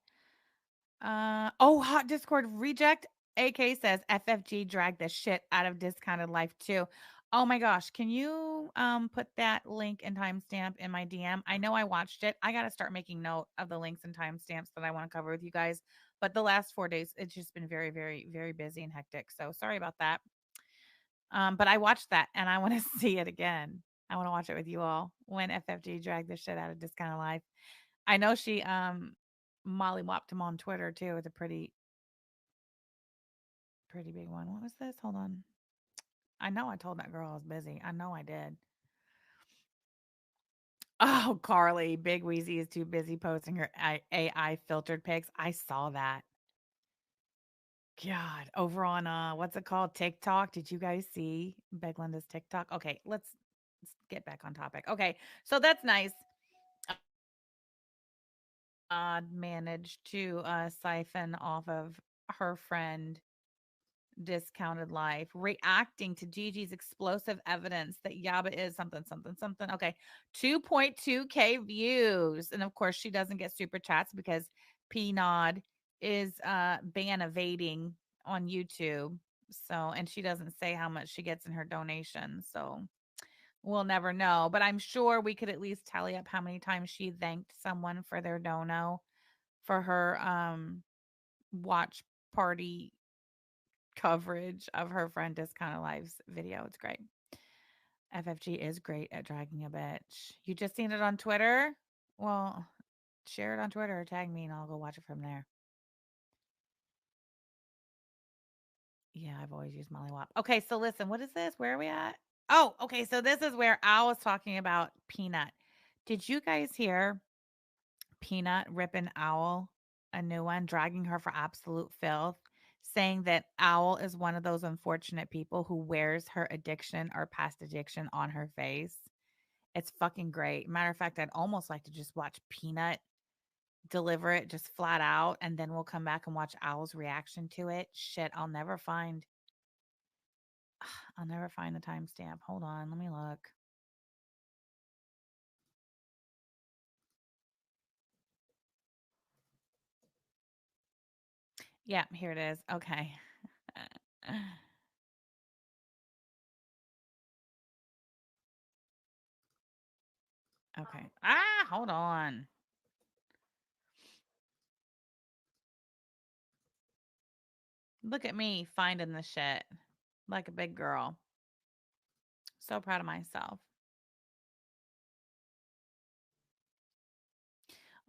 Oh, hot Discord reject. AK says FFG dragged the shit out of Discounted Life too. Oh my gosh, can you put that link and timestamp in my DM? I know I watched it. I got to start making note of the links and timestamps that I want to cover with you guys. But the last 4 days it's just been very very busy and hectic. So sorry about that. But I watched that and I want to see it again. I want to watch it with you all when FFG dragged the shit out of Discounted Life. I know she Molly whopped him on Twitter too with a pretty big one. What was this? Hold on. I know I told that girl I was busy. I know I did. Oh, Carly, Big Wheezy is too busy posting her AI filtered pics. I saw that. God, over on what's it called? TikTok. Did you guys see Beglinda's TikTok? Okay, let's get back on topic. Okay, so that's nice. Managed to siphon off of her friend Discounted Life, reacting to Gigi's explosive evidence that Yaba is something, something, something. Okay, 2.2K views. And of course, she doesn't get super chats because Pnod is ban evading on YouTube. So, and she doesn't say how much she gets in her donation. So, we'll never know. But I'm sure we could at least tally up how many times she thanked someone for their dono for her watch party coverage of her friend Discounted Life's video. It's great. FFG is great at dragging a bitch. You just seen it on Twitter? Well, share it on Twitter, tag me, and I'll go watch it from there. Yeah, I've always used Molly Wop. Okay, so listen, what is this? Where are we at? Oh, okay. So this is where Al was talking about Peanut. Did you guys hear Peanut ripping Owl a new one, dragging her for absolute filth, saying that Owl is one of those unfortunate people who wears her addiction or past addiction on her face? It's fucking great. Matter of fact, I'd almost like to just watch Peanut deliver it just flat out, and then we'll come back and watch Owl's reaction to it. Shit, I'll never find the timestamp. Hold on, let me look. Yeah, here it is. Okay. Okay. Hold on. Look at me finding the shit like a big girl. So proud of myself.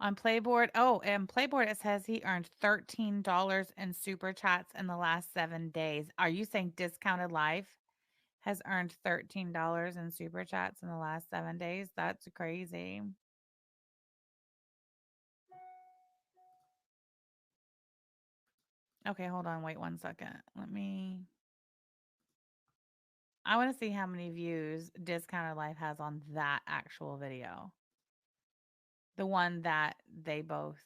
On Playboard, oh, and Playboard, it says he earned $13 in super chats in the last 7 days. Are you saying Discounted Life has earned $13 in super chats in the last 7 days? That's crazy. Okay, hold on. Wait 1 second. I want to see how many views Discounted Life has on that actual video. The one that they both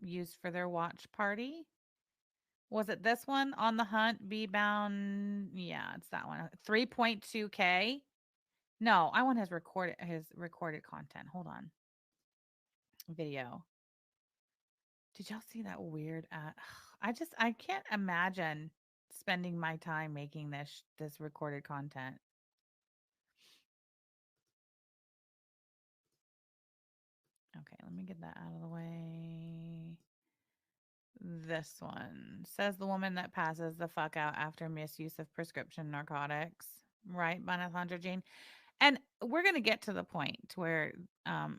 used for their watch party. Was it this one? On the Hunt, Be Bound? Yeah, it's that one. 3.2K. No, I want his recorded content. Hold on. Video. Did y'all see that weird I can't imagine spending my time making this recorded content. Okay, let me get that out of the way. This one says the woman that passes the fuck out after misuse of prescription narcotics. Right, Alejandra Jane? And we're going to get to the point where um,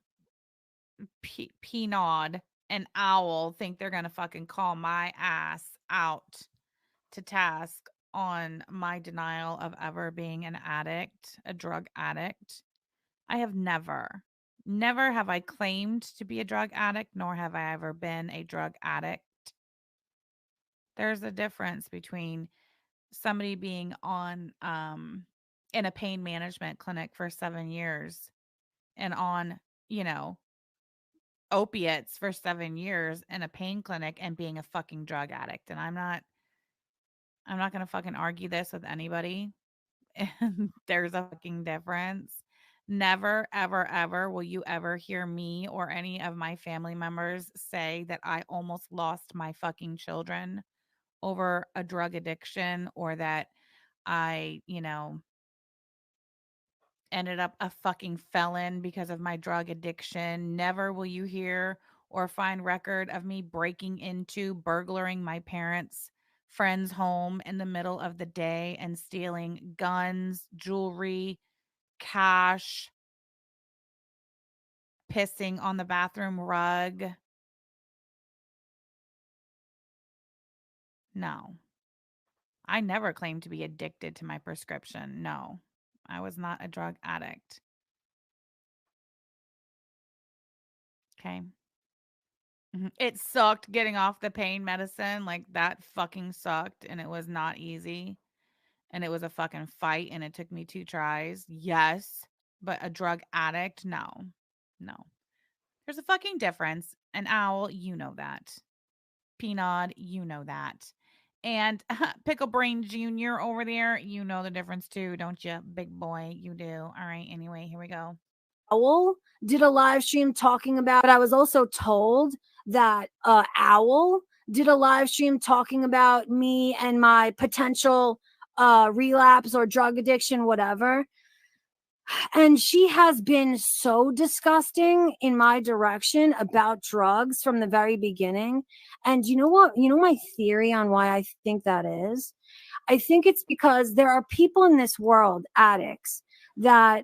Nod and Owl think they're going to fucking call my ass out to task on my denial of ever being an addict, a drug addict. I have never have I claimed to be a drug addict, nor have I ever been a drug addict. There's a difference between somebody being on in a pain management clinic for 7 years and on, you know, opiates for 7 years in a pain clinic and being a fucking drug addict. And I'm not going to fucking argue this with anybody. And there's a fucking difference. Never, ever, ever will you ever hear me or any of my family members say that I almost lost my fucking children over a drug addiction or that I, ended up a fucking felon because of my drug addiction. Never will you hear or find record of me breaking into, burglaring my parents' friend's home in the middle of the day and stealing guns, jewelry, cash, pissing on the bathroom rug. No. I never claimed to be addicted to my prescription. No. I was not a drug addict. Okay. It sucked getting off the pain medicine. Like that fucking sucked and it was not easy. And it was a fucking fight and it took me 2 tries. Yes. But a drug addict? No. No. There's a fucking difference. An owl, you know that. Peanut, you know that. And Pickle Brain Jr. over there, you know the difference too, don't you? Big boy, you do. All right, anyway, here we go. Owl did a live stream talking about, but I was also told that Owl did a live stream talking about me and my potential relapse or drug addiction, whatever. And she has been so disgusting in my direction about drugs from the very beginning. And you know what? You know my theory on why I think that is? I think it's because there are people in this world, addicts, that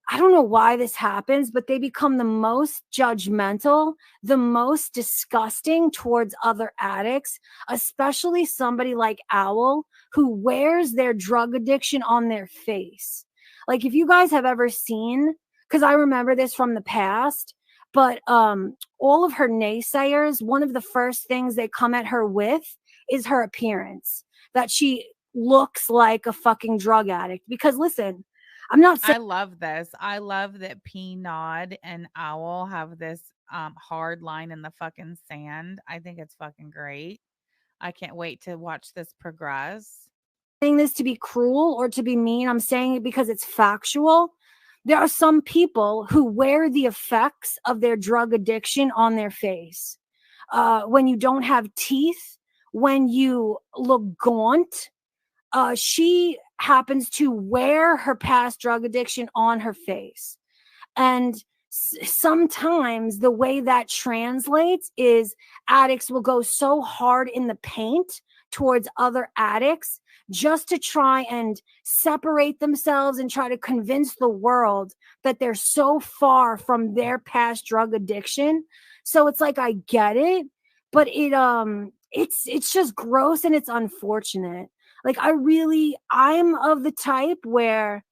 I don't know why this happens, but they become the most judgmental, the most disgusting towards other addicts, especially somebody like Owl who wears their drug addiction on their face. Like if you guys have ever seen, because I remember this from the past, but all of her naysayers, one of the first things they come at her with is her appearance, that she looks like a fucking drug addict. Because listen, I'm not saying I love this. I love that Nod and Owl have this hard line in the fucking sand. I think it's fucking great. I can't wait to watch this progress. this to be cruel or to be mean. I'm saying it because it's factual. There are some people who wear the effects of their drug addiction on their face. When you don't have teeth, when you look gaunt, she happens to wear her past drug addiction on her face. And sometimes the way that translates is addicts will go so hard in the paint towards other addicts just to try and separate themselves and try to convince the world that they're so far from their past drug addiction. So it's like I get it, but it's just gross and it's unfortunate. Like I'm of the type where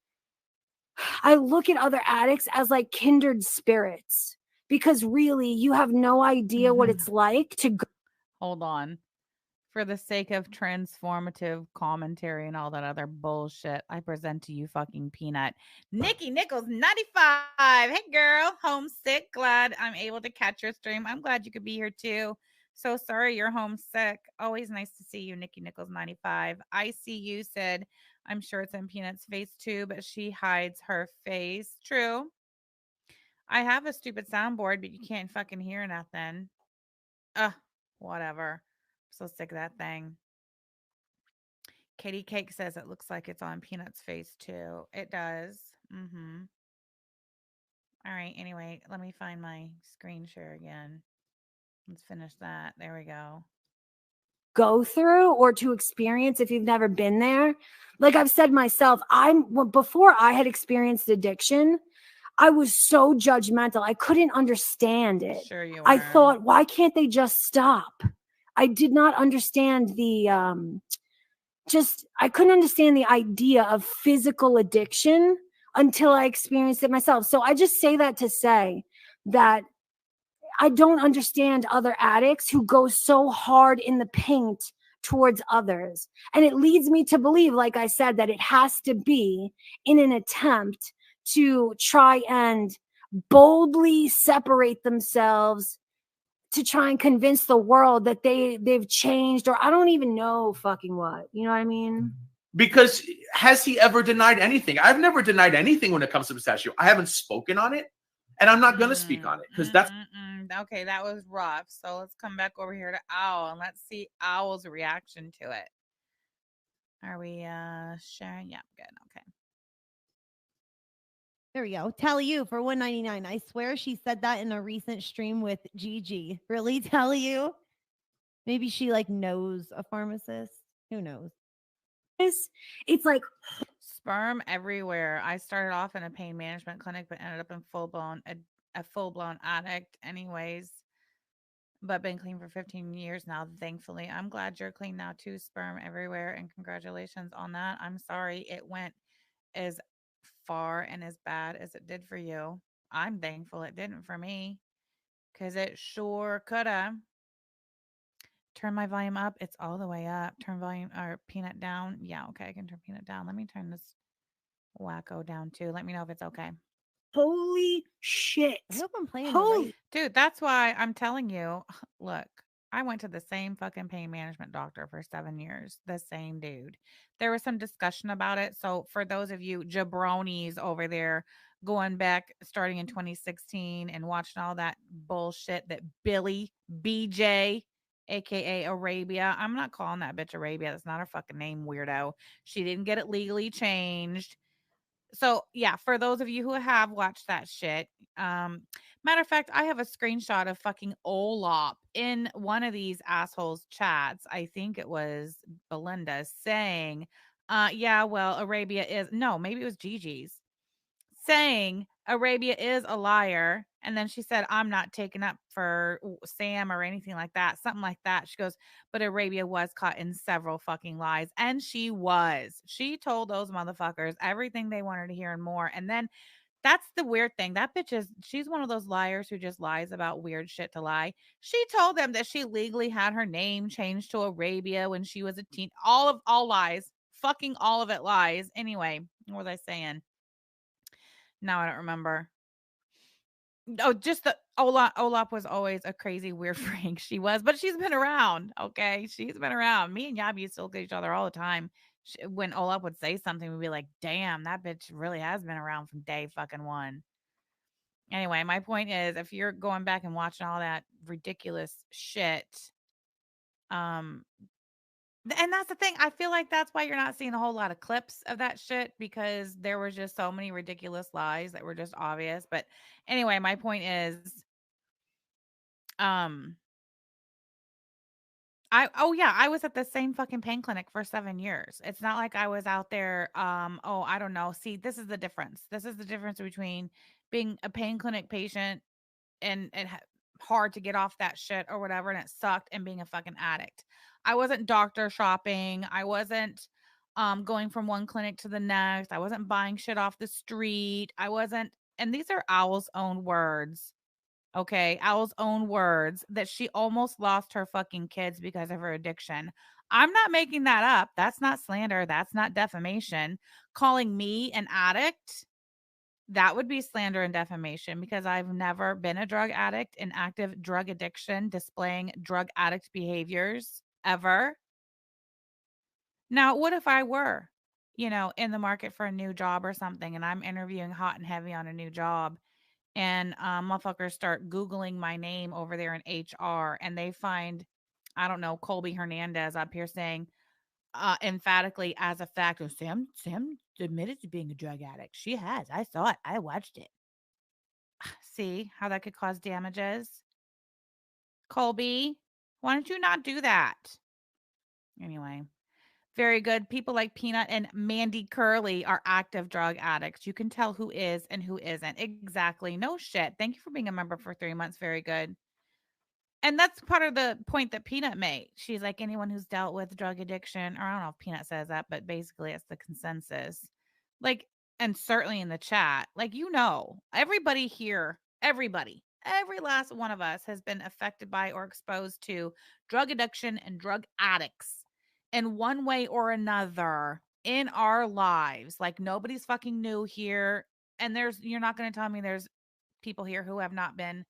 I look at other addicts as like kindred spirits because really you have no idea what it's like to go. Hold on. For the sake of transformative commentary and all that other bullshit, I present to you fucking Peanut. Nikki Nichols 95. Hey girl, homesick. Glad I'm able to catch your stream. I'm glad you could be here too. So sorry you're homesick. Always nice to see you, Nikki Nichols 95. I see you said, I'm sure it's in Peanut's face too, but she hides her face. True. I have a stupid soundboard, but you can't fucking hear nothing. Ugh, whatever. So sick of that thing. Katie Cake says it looks like it's on Peanut's face too. It does. Mm-hmm. All right. Anyway, let me find my screen share again. Let's finish that. There we go. Go through or to experience if you've never been there. Like I've said myself, before I had experienced addiction, I was so judgmental. I couldn't understand it. Sure you I were. thought, why can't they just stop? I did not understand I couldn't understand the idea of physical addiction until I experienced it myself. So I just say that to say that I don't understand other addicts who go so hard in the paint towards others. And it leads me to believe, like I said, that it has to be in an attempt to try and boldly separate themselves, to try and convince the world that they've changed, or I don't even know fucking what. You know what I mean? Because has he ever denied anything? I've never denied anything when it comes to pistachio. I haven't spoken on it, and I'm not going to speak on it because that's okay. That was rough. So let's come back over here to Owl and let's see Owl's reaction to it. Are we sharing? Yeah, good. Okay. There we go. Tell you for $1.99. I swear she said that in a recent stream with Gigi. Really tell you? Maybe she like knows a pharmacist. Who knows? It's like sperm everywhere. I started off in a pain management clinic, but ended up in a full blown addict, anyways. But been clean for 15 years now, thankfully. I'm glad you're clean now too. Sperm everywhere, and congratulations on that. I'm sorry it went as far and as bad as it did for you. I'm thankful it didn't for me, because it sure coulda. Turn my volume up. It's all the way up. Turn volume or Peanut down. Yeah, okay. I can turn Peanut down. Let me turn this wacko down too. Let me know if it's okay. Holy shit. I hope I'm playing Holy dude, that's why I'm telling you. Look, I went to the same fucking pain management doctor for 7 years. The same dude. There was some discussion about it. So for those of you jabronis over there going back starting in 2016 and watching all that bullshit that Billy BJ aka Arabia. I'm not calling that bitch Arabia. That's not her fucking name, weirdo. She didn't get it legally changed. So yeah, for those of you who have watched that shit, matter of fact, I have a screenshot of fucking Olop in one of these assholes chats. I think it was Belinda saying, yeah, well, Arabia is no, maybe it was Gigi's saying Arabia is a liar. And then she said, I'm not taking up for Sam or anything like that. Something like that. She goes, but Arabia was caught in several fucking lies. And she was. She told those motherfuckers everything they wanted to hear and more. And then that's the weird thing. That bitch she's one of those liars who just lies about weird shit to lie. She told them that she legally had her name changed to Arabia when she was a teen. All lies. Fucking all of it lies. Anyway, what was I saying? Now I don't remember. Oh, just the Olap was always a crazy weird freak. She was, but she's been around. Okay, she's been around. Me and Yab used to look at each other all the time. When Olap would say something, we'd be like, "Damn, that bitch really has been around from day fucking one." Anyway, my point is, if you're going back and watching all that ridiculous shit, um, and that's the thing. I feel like that's why you're not seeing a whole lot of clips of that shit, because there was just so many ridiculous lies that were just obvious. But anyway, my point is, um, I was at the same fucking pain clinic for 7 years. It's not like I was out there. Oh, I don't know. See, this is the difference. This is the difference between being a pain clinic patient and hard to get off that shit or whatever, and it sucked, and being a fucking addict. I wasn't doctor shopping. I wasn't going from one clinic to the next. I wasn't buying shit off the street. I wasn't, and these are Owl's own words. Okay, Owl's own words, that she almost lost her fucking kids because of her addiction. I'm not making that up. That's not slander. That's not defamation. Calling me an addict, that would be slander and defamation, because I've never been a drug addict in active drug addiction, displaying drug addict behaviors ever. Now, what if I were, in the market for a new job or something, and I'm interviewing hot and heavy on a new job, and motherfuckers start Googling my name over there in HR, and they find, I don't know, Colby Hernandez up here saying, emphatically as a fact. Oh, Sam admitted to being a drug addict. She has. I saw it. I watched it. See how that could cause damages? Colby, why don't you not do that? Anyway, very good. People like Peanut and Mandy Curley are active drug addicts. You can tell who is and who isn't. Exactly. No shit. Thank you for being a member for 3 months. Very good. And that's part of the point that Peanut made. She's like, anyone who's dealt with drug addiction, or I don't know if Peanut says that, but basically it's the consensus. Like, and certainly in the chat, like, everybody here, every last one of us has been affected by or exposed to drug addiction and drug addicts in one way or another in our lives. Like, nobody's fucking new here. And you're not going to tell me there's people here who have not been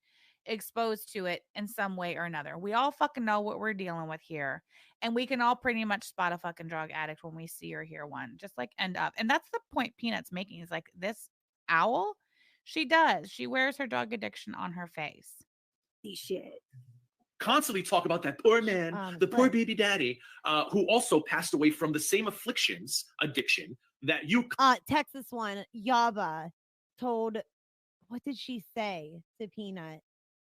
exposed to it in some way or another. We all fucking know what we're dealing with here. And we can all pretty much spot a fucking drug addict when we see or hear one. Just like end up. And that's the point Peanut's making is like this owl, she does. She wears her drug addiction on her face. Shit. Constantly talk about that poor man, the poor baby daddy, who also passed away from the same addiction that you. Texas one, Yaba told, what did she say to Peanut?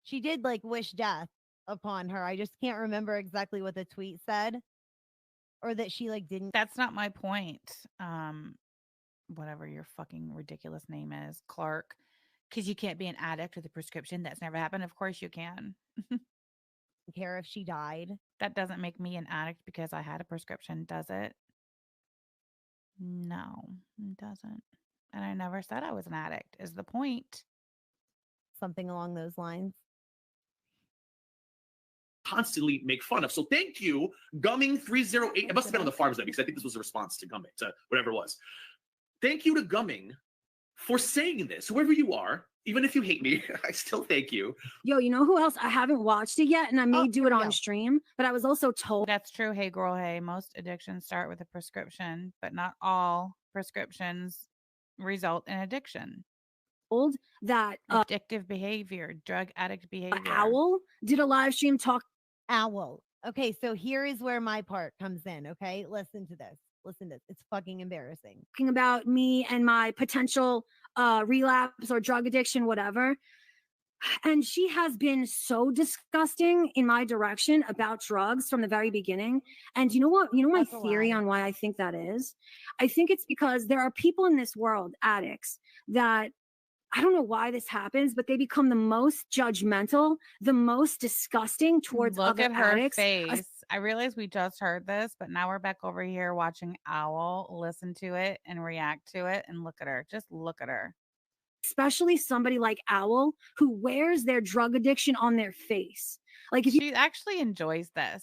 She did like wish death upon her. I just can't remember exactly what the tweet said, or that she like didn't. That's not my point. Whatever your fucking ridiculous name is, Clark, because you can't be an addict with a prescription. That's never happened. Of course you can. Care if she died. That doesn't make me an addict because I had a prescription, does it? No, it doesn't. And I never said I was an addict, is the point. Something along those lines. Constantly make fun of. So thank you, Gumming308. It must have been on the Farmers Day because I think this was a response to Gumming, to whatever it was. Thank you to Gumming for saying this. Whoever you are, even if you hate me, I still thank you. Yo, you know who else? I haven't watched it yet, and I may do it on stream, but I was also told. That's true. Hey, girl, hey. Most addictions start with a prescription, but not all prescriptions result in addiction. That addictive behavior, drug addict behavior. Owl did a live stream talk. Owl. Okay, so here is where my part comes in. Okay, listen to this. Listen to this. It's fucking embarrassing. Talking about me and my potential relapse or drug addiction, whatever. And she has been so disgusting in my direction about drugs from the very beginning. And you know what? You know my theory on why I think that is? I think it's because there are people in this world, addicts, that I don't know why this happens, but they become the most judgmental, the most disgusting towards Look other at her addicts. face. I realize we just heard this, but now we're back over here watching Owl listen to it and react to it. And look at her. Just look at her. Especially somebody like Owl who wears their drug addiction on their face. Like if she actually enjoys this.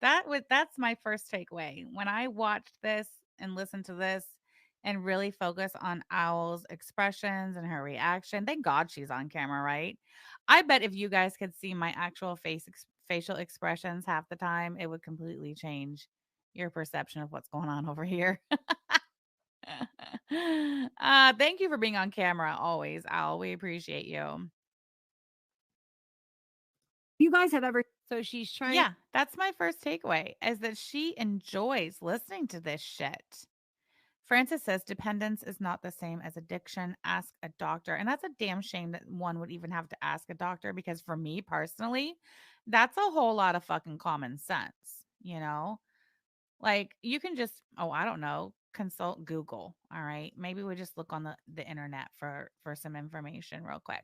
That's my first takeaway. When I watched this and listened to this and really focus on Owl's expressions and her reaction. Thank God she's on camera, right? I bet if you guys could see my actual facial expressions half the time, it would completely change your perception of what's going on over here. Thank you for being on camera always, Owl. We appreciate you. You guys have ever. So she's trying. Yeah, that's my first takeaway is that she enjoys listening to this shit. Francis says dependence is not the same as addiction. Ask a doctor. And that's a damn shame that one would even have to ask a doctor because for me personally, that's a whole lot of fucking common sense, you know? Like you can just, I don't know, consult Google. All right. Maybe we just look on the internet for some information real quick.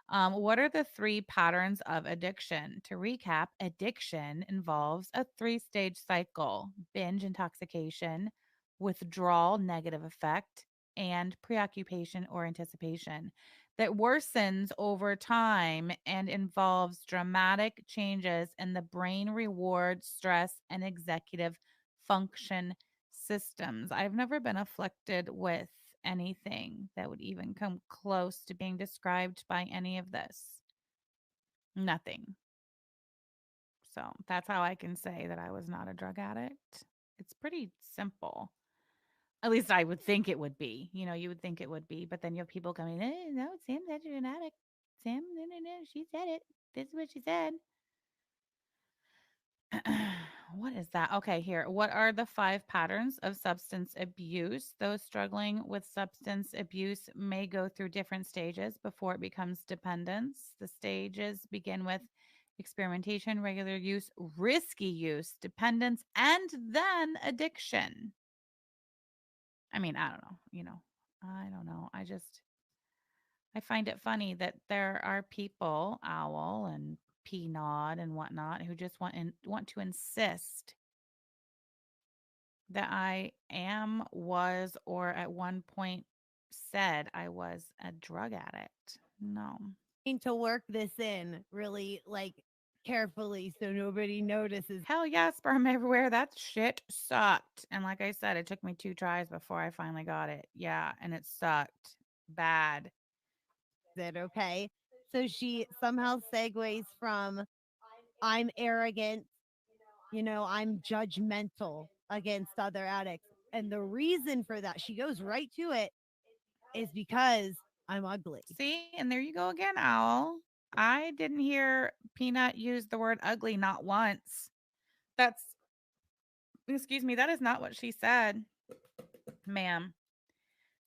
What are the 3 patterns of addiction? To recap, addiction involves a 3-stage cycle: binge intoxication, withdrawal, negative effect, and preoccupation or anticipation that worsens over time and involves dramatic changes in the brain reward, stress, and executive function systems. I've never been afflicted with anything that would even come close to being described by any of this. Nothing. So that's how I can say that I was not a drug addict. It's pretty simple. At least I would think it would be. You know, you would think it would be. But then you have people coming, no, Sam said you're an addict. Sam, no, she said it. This is what she said. What is that? Okay, here. What are the 5 patterns of substance abuse? Those struggling with substance abuse may go through different stages before it becomes dependence. The stages begin with experimentation, regular use, risky use, dependence, and then addiction. I mean, I don't know. I don't know. I find it funny that there are people, Owl and Peanut and whatnot, who just want to insist that I am, was, or at one point said I was a drug addict. No. Need to work this in really like carefully so nobody notices Hell yeah, sperm everywhere. That shit sucked. And like I said, it took me 2 tries before I finally got it. Yeah, and it sucked bad. it. Okay. So she somehow segues from I'm arrogant, I'm judgmental against other addicts. And the reason for that, she goes right to it, is because I'm ugly. See, and there you go again, Owl. I didn't hear Peanut use the word ugly not once. That's, excuse me, that is not what she said, ma'am.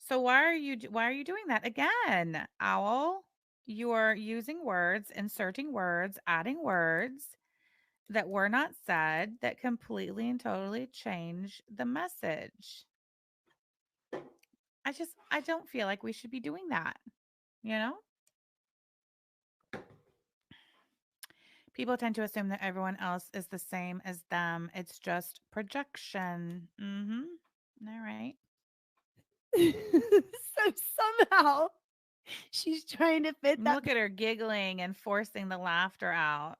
So why are you doing that again, Owl? You are using words, inserting words, adding words that were not said that completely and totally change the message. I don't feel like we should be doing that, you know? People tend to assume that everyone else is the same as them. It's just projection. Mhm. All right. So somehow she's trying to fit that Look at her giggling and forcing the laughter out.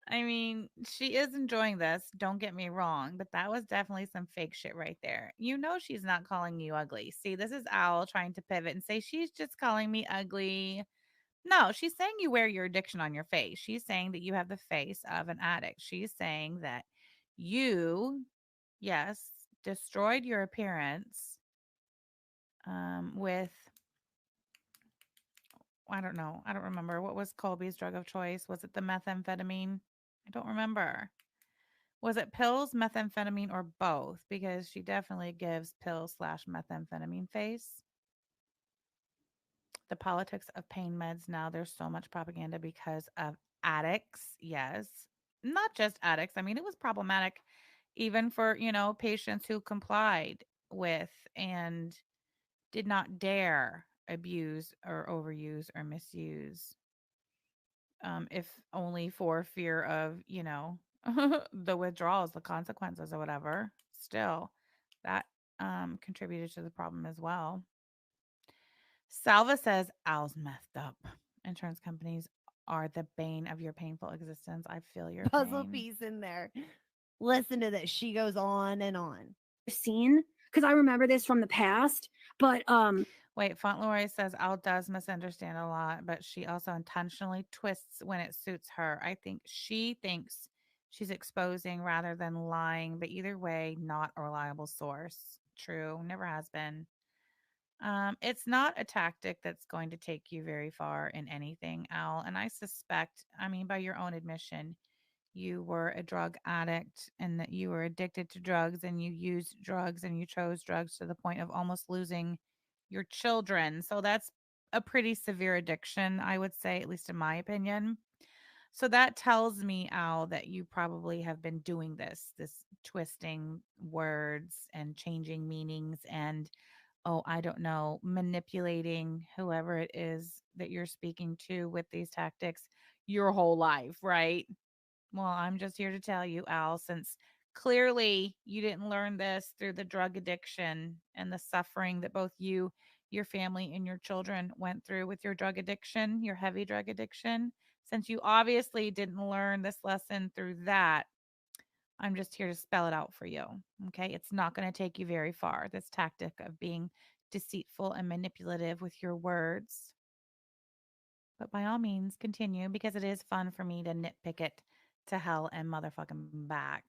I mean, she is enjoying this, don't get me wrong, but that was definitely some fake shit right there. You know she's not calling you ugly. See, this is Owl trying to pivot and say she's just calling me ugly. No, she's saying you wear your addiction on your face. She's saying that you have the face of an addict. She's saying that you, yes, destroyed your appearance with, I don't know. I don't remember. What was Colby's drug of choice? Was it the methamphetamine? I don't remember. Was it pills, methamphetamine, or both? Because she definitely gives pill slash methamphetamine face. The politics of pain meds now, there's so much propaganda because of addicts. Yes. Not just addicts. I mean, it was problematic even for, patients who complied with and did not dare abuse or overuse or misuse, if only for fear of, the withdrawals, the consequences, or whatever. Still, that contributed to the problem as well. Salva says Al's messed up. Insurance companies are the bane of your painful existence. I feel your puzzle pain. piece in there. Listen to this. She goes on and on. Scene, because I remember this from the past, but Wait, Fauntleroy says Al does misunderstand a lot, but she also intentionally twists when it suits her. I think she thinks she's exposing rather than lying, but either way, not a reliable source. True, never has been. It's not a tactic that's going to take you very far in anything, Al. And I suspect, I mean, by your own admission, you were a drug addict and that you were addicted to drugs and you used drugs and you chose drugs to the point of almost losing your children. So that's a pretty severe addiction, I would say, at least in my opinion. So that tells me, Al, that you probably have been doing this twisting words and changing meanings and, oh, I don't know, manipulating whoever it is that you're speaking to with these tactics your whole life, right? Well, I'm just here to tell you, Al, since clearly you didn't learn this through the drug addiction and the suffering that both you, your family, and your children went through with your drug addiction, your heavy drug addiction. Since you obviously didn't learn this lesson through that, I'm just here to spell it out for you. Okay. It's not going to take you very far. This tactic of being deceitful and manipulative with your words. But by all means, continue because it is fun for me to nitpick it to hell and motherfucking back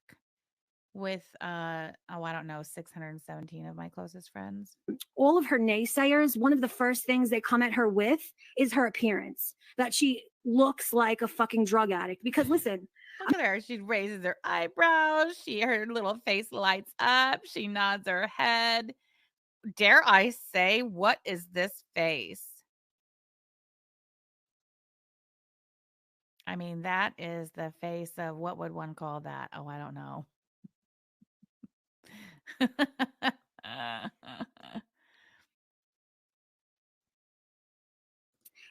with oh, I don't know, 617 of my closest friends. all of her naysayers, one of the first things they come at her with is her appearance, that she looks like a fucking drug addict. Because listen, Look at her. She raises her eyebrows. Her little face lights up. She nods her head. Dare I say, what is this face? I mean, that is the face of what would one call that? Oh, I don't know.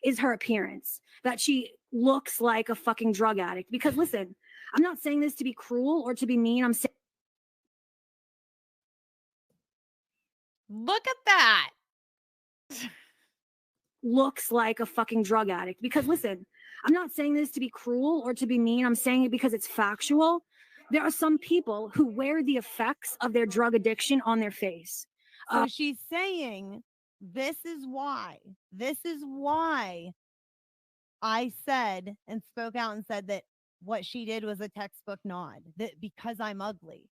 Is her appearance, that she looks like a fucking drug addict. Because listen, I'm not saying this to be cruel or to be mean. I'm saying Look at that. looks like a fucking drug addict. Because listen, I'm not saying this to be cruel or to be mean. I'm saying it because it's factual. There are some people who wear the effects of their drug addiction on their face. So she's saying, this is why. This is why I said and spoke out and said that what she did was a textbook nod. That because I'm ugly.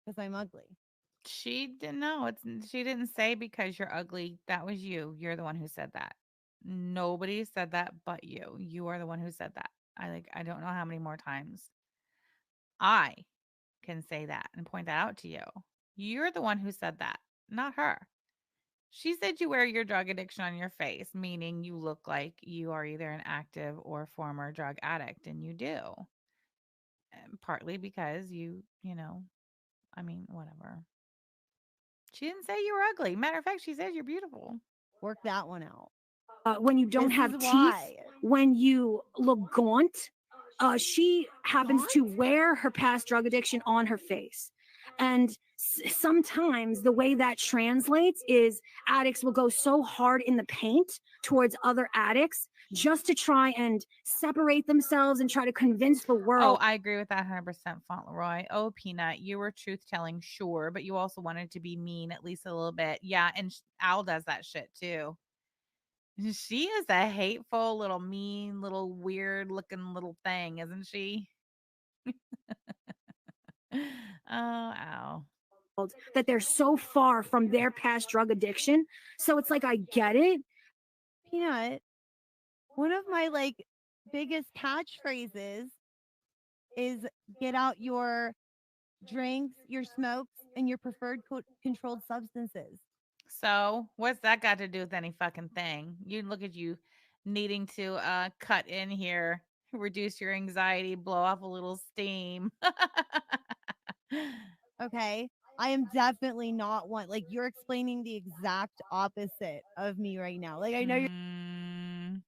Because I'm ugly. She didn't know. She didn't say because you're ugly. That was you. You're the one who said that. Nobody said that but you. You are the one who said that. I don't know how many more times I can say that and point that out to you. You're the one who said that, not her. She said you wear your drug addiction on your face, meaning you look like you are either an active or former drug addict, and you do. And partly because I mean, whatever. She didn't say you were ugly. Matter of fact, she says you're beautiful. Work that one out. When you don't This have is teeth, why. when you look gaunt, she happens to wear her past drug addiction on her face. And sometimes the way that translates is addicts will go so hard in the paint towards other addicts just to try and separate themselves and try to convince the Oh, world. I agree with that 100%, Fauntleroy. Oh, Peanut, you were truth telling, sure, but you also wanted to be mean at least a little bit. Yeah, and Al does that shit too. She is a hateful little mean little weird looking little thing, isn't she? Oh, ow. That they're so far from their past drug addiction. So it's like, I get it. Peanut, one of my biggest catchphrases is get out your drinks, your smokes, and your preferred controlled substances. So, what's that got to do with any fucking thing? You look at you needing to cut in here, reduce your anxiety, blow off a little steam. Okay. I am definitely not one. Like, you're explaining the exact opposite of me right now. Like, I know Mm,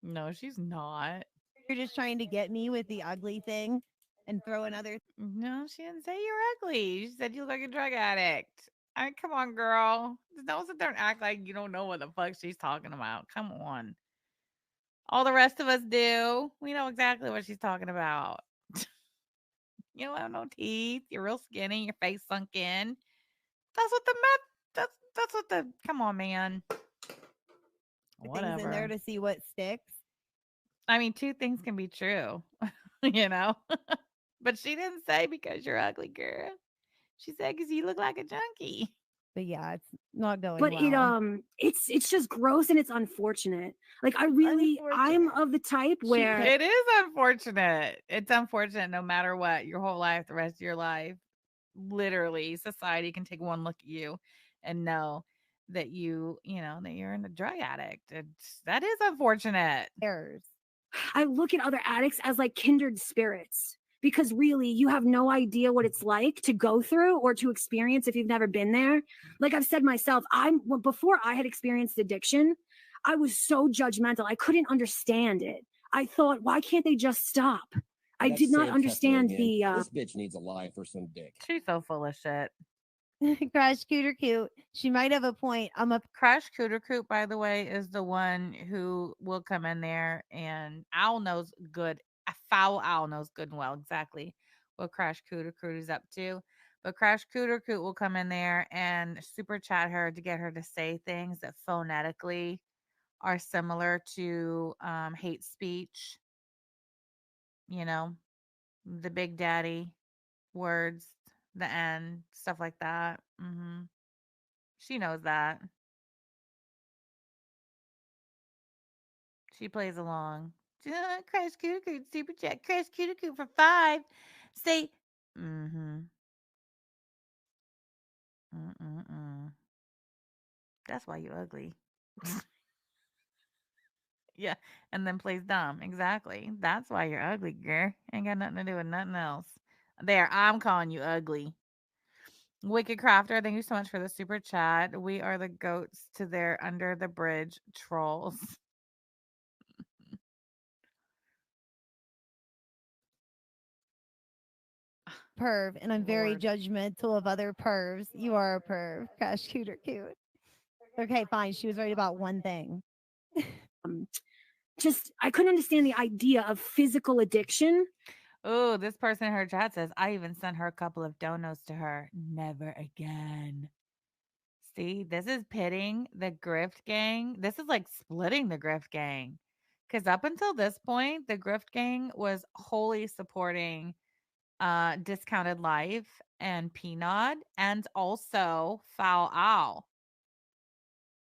no, she's not. you're just trying to get me with the ugly thing and throw another. No, she didn't say you're ugly. She said you look like a drug addict. I mean, come on, girl. Just don't sit there and act like you don't know what the fuck she's talking about. Come on. All the rest of us do. We know exactly what she's talking about. You don't have no teeth. You're real skinny. Your face sunk in. That's what the meth. That's what the. Come on, man. Things in there Whatever. to see what sticks. I mean, two things can be true, you know. But she didn't say because you're ugly, girl. She said because you look like a junkie. But yeah, it's not going But well. it's just gross and it's unfortunate. Like I'm of the type where It is unfortunate. It's unfortunate no matter what, your whole life, the rest of your life. Literally, society can take one look at you and know that that you're a drug addict. That is unfortunate. Errors. I look at other addicts as like kindred spirits, because really you have no idea what it's like to go through or to experience if you've never been there. Like I've said myself, before I had experienced addiction, I was so judgmental. I couldn't understand it. I thought, why can't they just stop? I did not understand the This bitch needs a lie for some dick. She's so full of shit. Crash Cooter Cute. She might have a point. I'm a Crash Cooter Coot, by the way, is the one who will come in there and Owl knows good. A foul owl knows good and well exactly what Crash Cooter Coot is up to. But Crash Cooter Coot will come in there and super chat her to get her to say things that phonetically are similar to hate speech. You know, the Big Daddy words, the N, stuff like that. She knows that. She plays along. Crash Cooter super chat. Crash Cooter for 5. Say, mm-hmm. Mm-mm-mm. That's why you ugly. Yeah, and then plays dumb. Exactly. That's why you're ugly, girl. Ain't got nothing to do with nothing else. There, I'm calling you ugly. Wicked Crafter, thank you so much for the super chat. We are the goats to their under the bridge trolls. Perv, and I'm very Lord. judgmental of other pervs. You are a perv. Crash Cooter cute. Okay, fine. She was right about one thing. Um, just I couldn't understand the idea of physical addiction. Oh, this person in her chat says, I even sent her a couple of donos to her. Never again. See, this is pitting the grift gang. This is like splitting the grift gang. Because up until this point, the grift gang was wholly supporting Discounted Life and Peanut and also Foul Owl.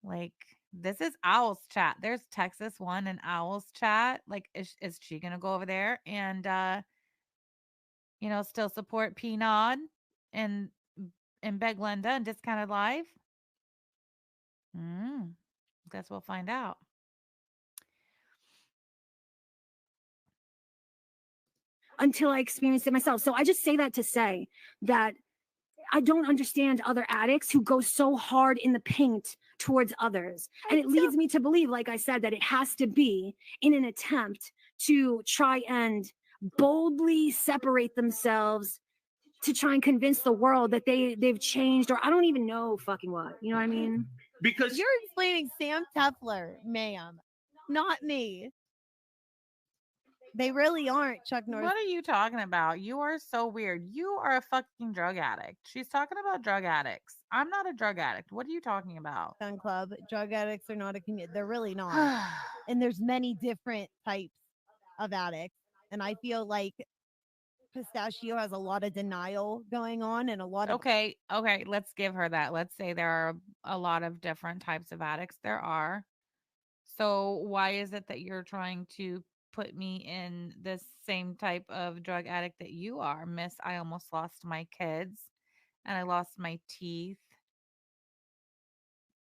Like, this is Owl's chat. There's Texas one and Owl's chat. Like, is she gonna go over there and still support Peanut and Beg Linda and Discounted Life? Guess we'll find out. Until I experienced it myself. So I just say that to say that I don't understand other addicts who go so hard in the paint towards others. And it leads me to believe, like I said, that it has to be in an attempt to try and boldly separate themselves to try and convince the world that they've changed, or I don't even know fucking what. You know what I mean? Because You're explaining Sam Tefler, ma'am, not me. They really aren't Chuck Norris What are you talking about? You are so weird. You are a fucking drug addict. She's talking about drug addicts. I'm not a drug addict. What are you talking about? Gun Club. Drug addicts are not a community. They're really not. And there's many different types of addicts. And I feel like Pistachio has a lot of denial going on and a lot of Okay, let's give her that. Let's say there are a lot of different types of addicts. There are. So why is it that you're trying to put me in this same type of drug addict that you are? Miss, I almost lost my kids and I lost my teeth.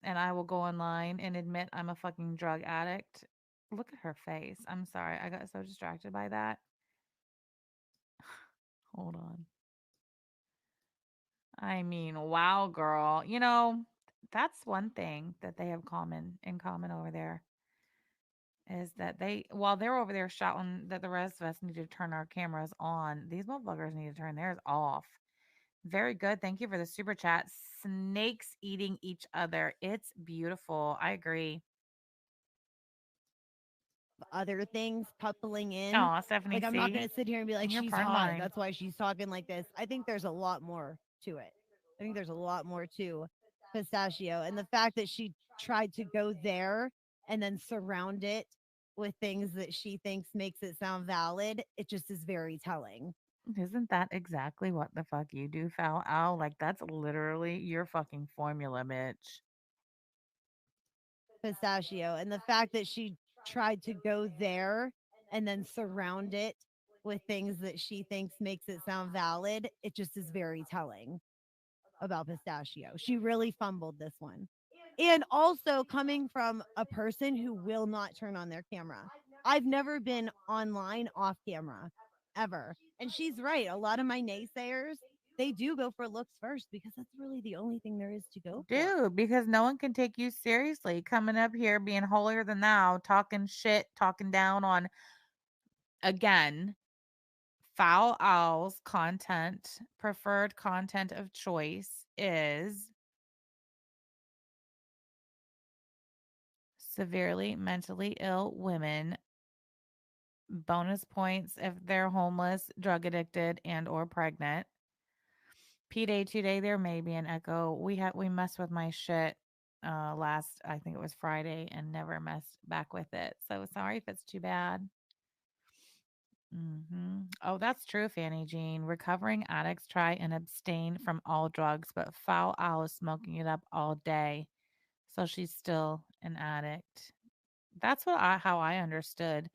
And I will go online and admit I'm a fucking drug addict. Look at her face. I'm sorry. I got so distracted by that. Hold on. I mean, wow, girl. That's one thing that they have in common over there is that while they're over there shouting that the rest of us need to turn our cameras on, these motherfuckers need to turn theirs off. Very good. Thank you for the super chat. Snakes eating each other. It's beautiful. I agree. other things coupling in. Oh, Stephanie Like, I'm not C. going to sit here and be like, In your she's prime hot. line. That's why she's talking like this. I think there's a lot more to it. I think there's a lot more to Pistachio. And the fact that she tried to go there and then surround it with things that she thinks makes it sound valid, it just is very telling. Isn't that exactly what the fuck you do, Foul Owl? Like, that's literally your fucking formula, bitch. Pistachio. And the fact that she tried to go there and then surround it with things that she thinks makes it sound valid, it just is very telling about Pistachio. She really fumbled this one. And also coming from a person who will not turn on their camera. I've never been online off camera ever. And she's right. A lot of my naysayers, they do go for looks first because that's really the only thing there is to go for. Dude, because no one can take you seriously coming up here being holier than thou, talking shit, talking down on, again, Foul Owl's preferred content of choice is severely mentally ill women. Bonus points if they're homeless, drug addicted, and or pregnant. P-Day today, there may be an echo. We messed with my shit last, I think it was Friday, and never messed back with it. So sorry if it's too bad. Oh, that's true, Fanny Jean. Recovering addicts try and abstain from all drugs, but Foul Owl is smoking it up all day. So she's still an addict. That's how I understood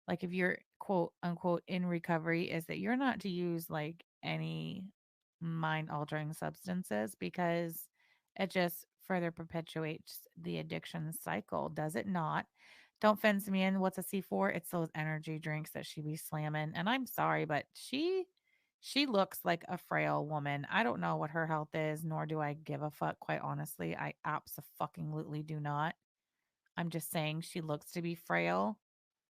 like if you're quote unquote in recovery, is that you're not to use like any mind altering substances because it just further perpetuates the addiction cycle, does it not? Don't fence me in. What's a C4? It's those energy drinks that she be slamming. And I'm sorry, but she looks like a frail woman. I don't know what her health is, nor do I give a fuck, quite honestly. I absolutely do not. I'm just saying she looks to be frail.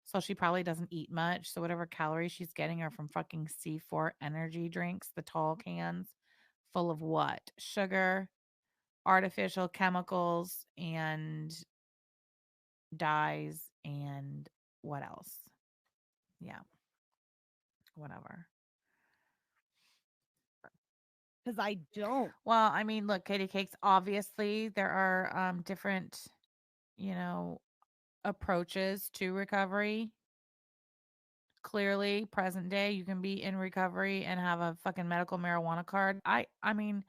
So she probably doesn't eat much. So whatever calories she's getting are from fucking C4 energy drinks, the tall cans full of what? Sugar, artificial chemicals, and dyes, and what else? Yeah, whatever. Because I don't. Well, I mean, look, Katie Cakes, obviously there are different, you know, approaches to recovery. Clearly, present day, you can be in recovery and have a fucking medical marijuana card. I mean,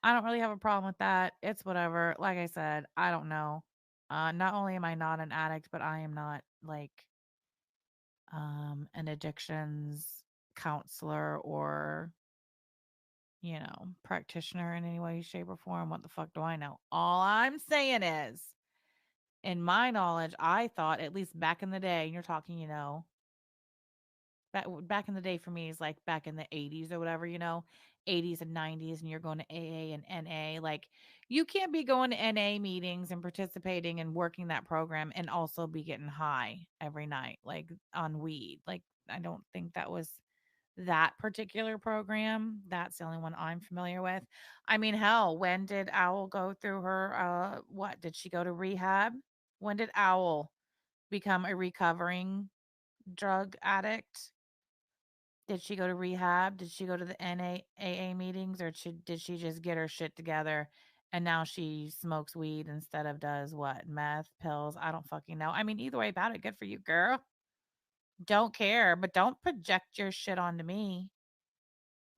I don't really have a problem with that. It's whatever. Like I said, I don't know. Not only am I not an addict, but I am not like an addictions counselor or, practitioner in any way, shape, or form. What the fuck do I know? All I'm saying is, in my knowledge, I thought, at least back in the day, and you're talking, back in the day for me is like back in the 80s or whatever, 80s and 90s, and you're going to AA and NA. Like, you can't be going to NA meetings and participating and working that program and also be getting high every night, like on weed. Like, I don't think that was that particular program. That's the only one I'm familiar with. I mean, hell, when did Owl go through her what? Did she go to rehab? When did Owl become a recovering drug addict? Did she go to rehab? Did she go to the NAAA meetings, or did she just get her shit together and now she smokes weed instead of does what? Meth, pills? I don't fucking know. I mean, either way about it, good for you, girl. Don't care, but don't project your shit onto me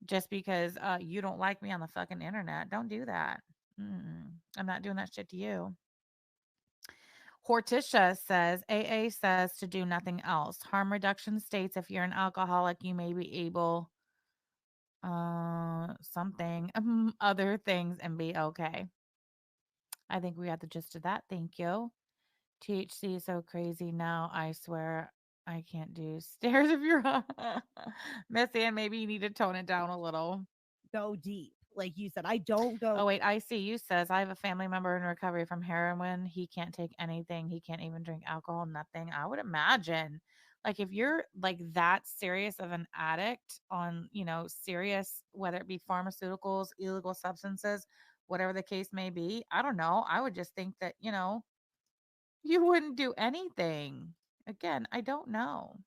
just because you don't like me on the fucking internet. Don't do that. I'm not doing that shit to you. Horticia says AA says to do nothing else. Harm reduction states if you're an alcoholic, you may be able something other things and be okay. I think we got the gist of that. Thank you. THC is so crazy now. I swear I can't do stairs if you're Miss Ann. Maybe you need to tone it down a little. Go deep. Like you said, I don't go. Oh wait, I see. You says I have a family member in recovery from heroin. He can't take anything. He can't even drink alcohol. Nothing. I would imagine, like if you're like that serious of an addict on, serious, whether it be pharmaceuticals, illegal substances, whatever the case may be. I don't know. I would just think that you wouldn't do anything. Again, I don't know.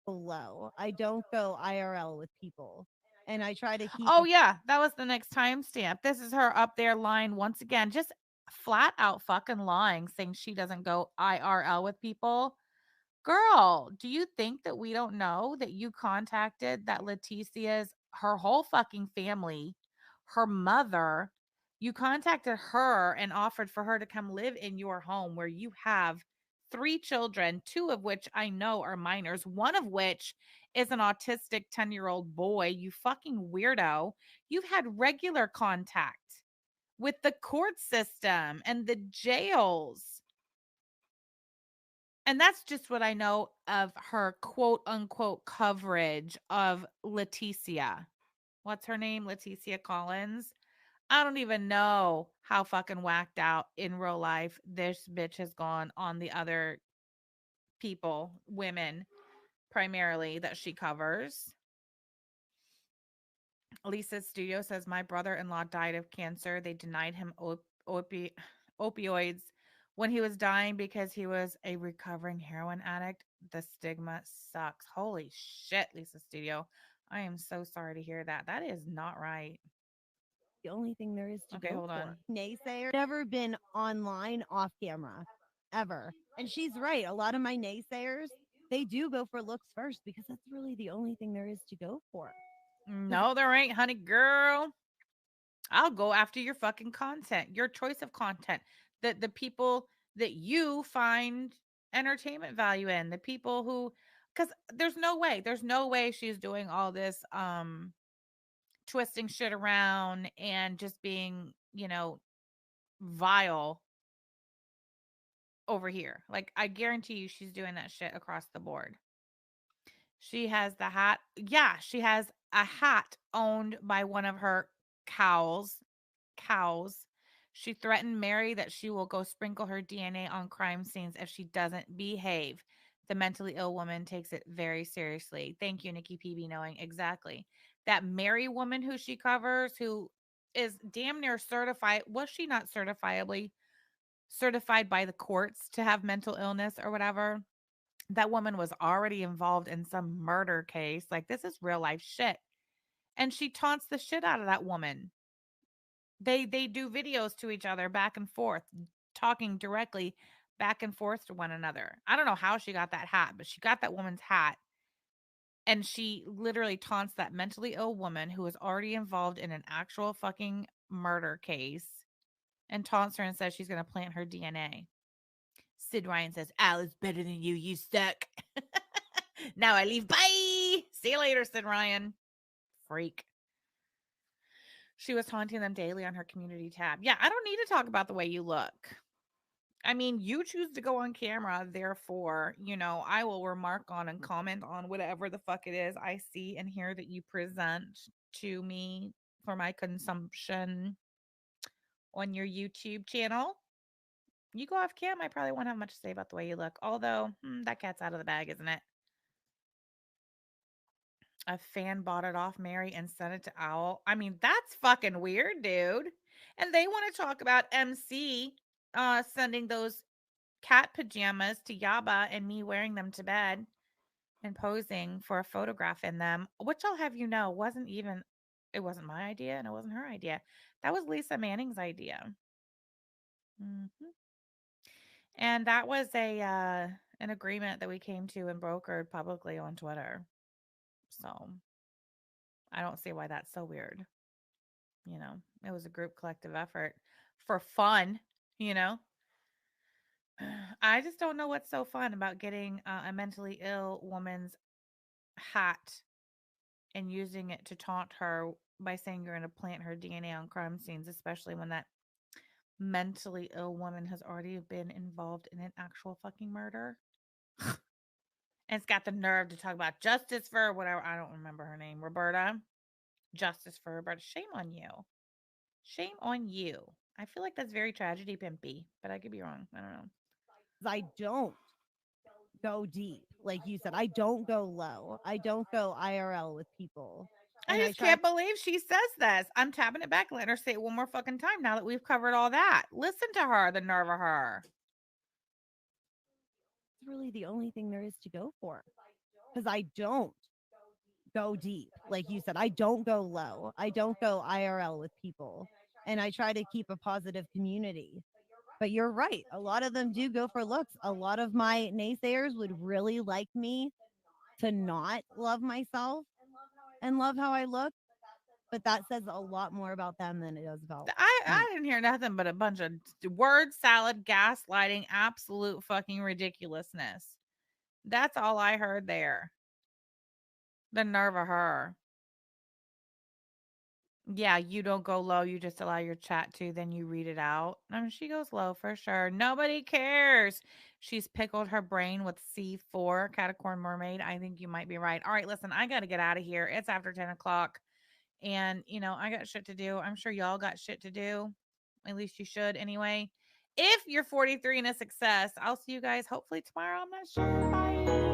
Low. I don't go IRL with people. And I try to keep Oh a yeah, that was the next timestamp. This is her up there lying once again, just flat out fucking lying, saying she doesn't go IRL with people. Girl, do you think that we don't know that you contacted that Leticia's her whole fucking family, her mother, you contacted her and offered for her to come live in your home where you have three children, two of which I know are minors, one of which is an autistic 10-year-old boy, you fucking weirdo. You've had regular contact with the court system and the jails. And that's just what I know of her quote unquote coverage of Leticia. What's her name? Leticia Collins. I don't even know how fucking whacked out in real life this bitch has gone on the other people, women primarily, that she covers. Lisa Studio says, my brother in law died of cancer. They denied him opioids when he was dying because he was a recovering heroin addict. The stigma sucks. Holy shit, Lisa Studio. I am so sorry to hear that. That is not right. the only thing there is to Okay, go hold for. on. Naysayer never been online off camera ever. And she's right. A lot of my naysayers, they do go for looks first because that's really the only thing there is to go for. No, there ain't, honey girl. I'll go after your fucking content, your choice of content, the people that you find entertainment value in, the people who Because there's no way she's doing all this twisting shit around and just being, vile over here. Like, I guarantee you she's doing that shit across the board. She has the hat. Yeah, she has a hat owned by one of her cows. Cows. She threatened Mary that she will go sprinkle her DNA on crime scenes if she doesn't behave. The mentally ill woman takes it very seriously. Thank you, Nikki PB, knowing exactly. That Mary woman who she covers, who is damn near certified, was she not certifiably certified by the courts to have mental illness or whatever? That woman was already involved in some murder case. Like, this is real life shit. And she taunts the shit out of that woman. They do videos to each other back and forth, talking directly back and forth to one another. I don't know how she got that hat, but she got that woman's hat, and she literally taunts that mentally ill woman who is already involved in an actual fucking murder case, and taunts her and says she's going to plant her DNA. Sid Ryan says, Al is better than you. You suck. Now I leave. Bye. See you later, Sid Ryan. Freak. She was taunting them daily on her community tab. Yeah, I don't need to talk about the way you look. I mean, you choose to go on camera. Therefore, I will remark on and comment on whatever the fuck it is I see and hear that you present to me for my consumption on your YouTube channel. You go off cam, I probably won't have much to say about the way you look. Although, that cat's out of the bag, isn't it? A fan bought it off Mary and sent it to Owl. I mean, that's fucking weird, dude. And they want to talk about MC sending those cat pajamas to Yaba and me wearing them to bed and posing for a photograph in them, which I'll have you know it wasn't my idea and it wasn't her idea. That was Lisa Manning's idea. hmm And that was an agreement that we came to and brokered publicly on Twitter. So I don't see why that's so weird. It was a group collective effort for fun, you know. I just don't know what's so fun about getting a mentally ill woman's hat and using it to taunt her by saying you're going to plant her DNA on crime scenes, especially when that mentally ill woman has already been involved in an actual fucking murder. And it's got the nerve to talk about justice for whatever. I don't remember her name. Roberta. Justice for Roberta. Shame on you. Shame on you. I feel like that's very tragedy pimpy, but I could be wrong. I don't know. I don't go deep. Like you said, I don't go low. I don't go IRL with people. I just can't believe she says this. I'm tapping it back, letting her say it one more fucking time now that we've covered all that. Listen to her, the nerve of her. It's really the only thing there is to go for. Because I don't go deep. Like you said, I don't go low. I don't go IRL with people. And I try to keep a positive community. But you're right. A lot of them do go for looks. A lot of my naysayers would really like me to not love myself and love how I look. But that says a lot more about them than it does about I didn't hear nothing but a bunch of word salad, gaslighting, absolute fucking ridiculousness. That's all I heard there. The nerve of her. Yeah, you don't go low. You just allow your chat to, then you read it out. I mean, she goes low for sure. Nobody cares. She's pickled her brain with C4, Catacorn Mermaid. I think you might be right. All right, listen, I got to get out of here. It's after 10 o'clock. And, I got shit to do. I'm sure y'all got shit to do. At least you should anyway. If you're 43 and a success, I'll see you guys hopefully tomorrow. I'm not sure. Bye.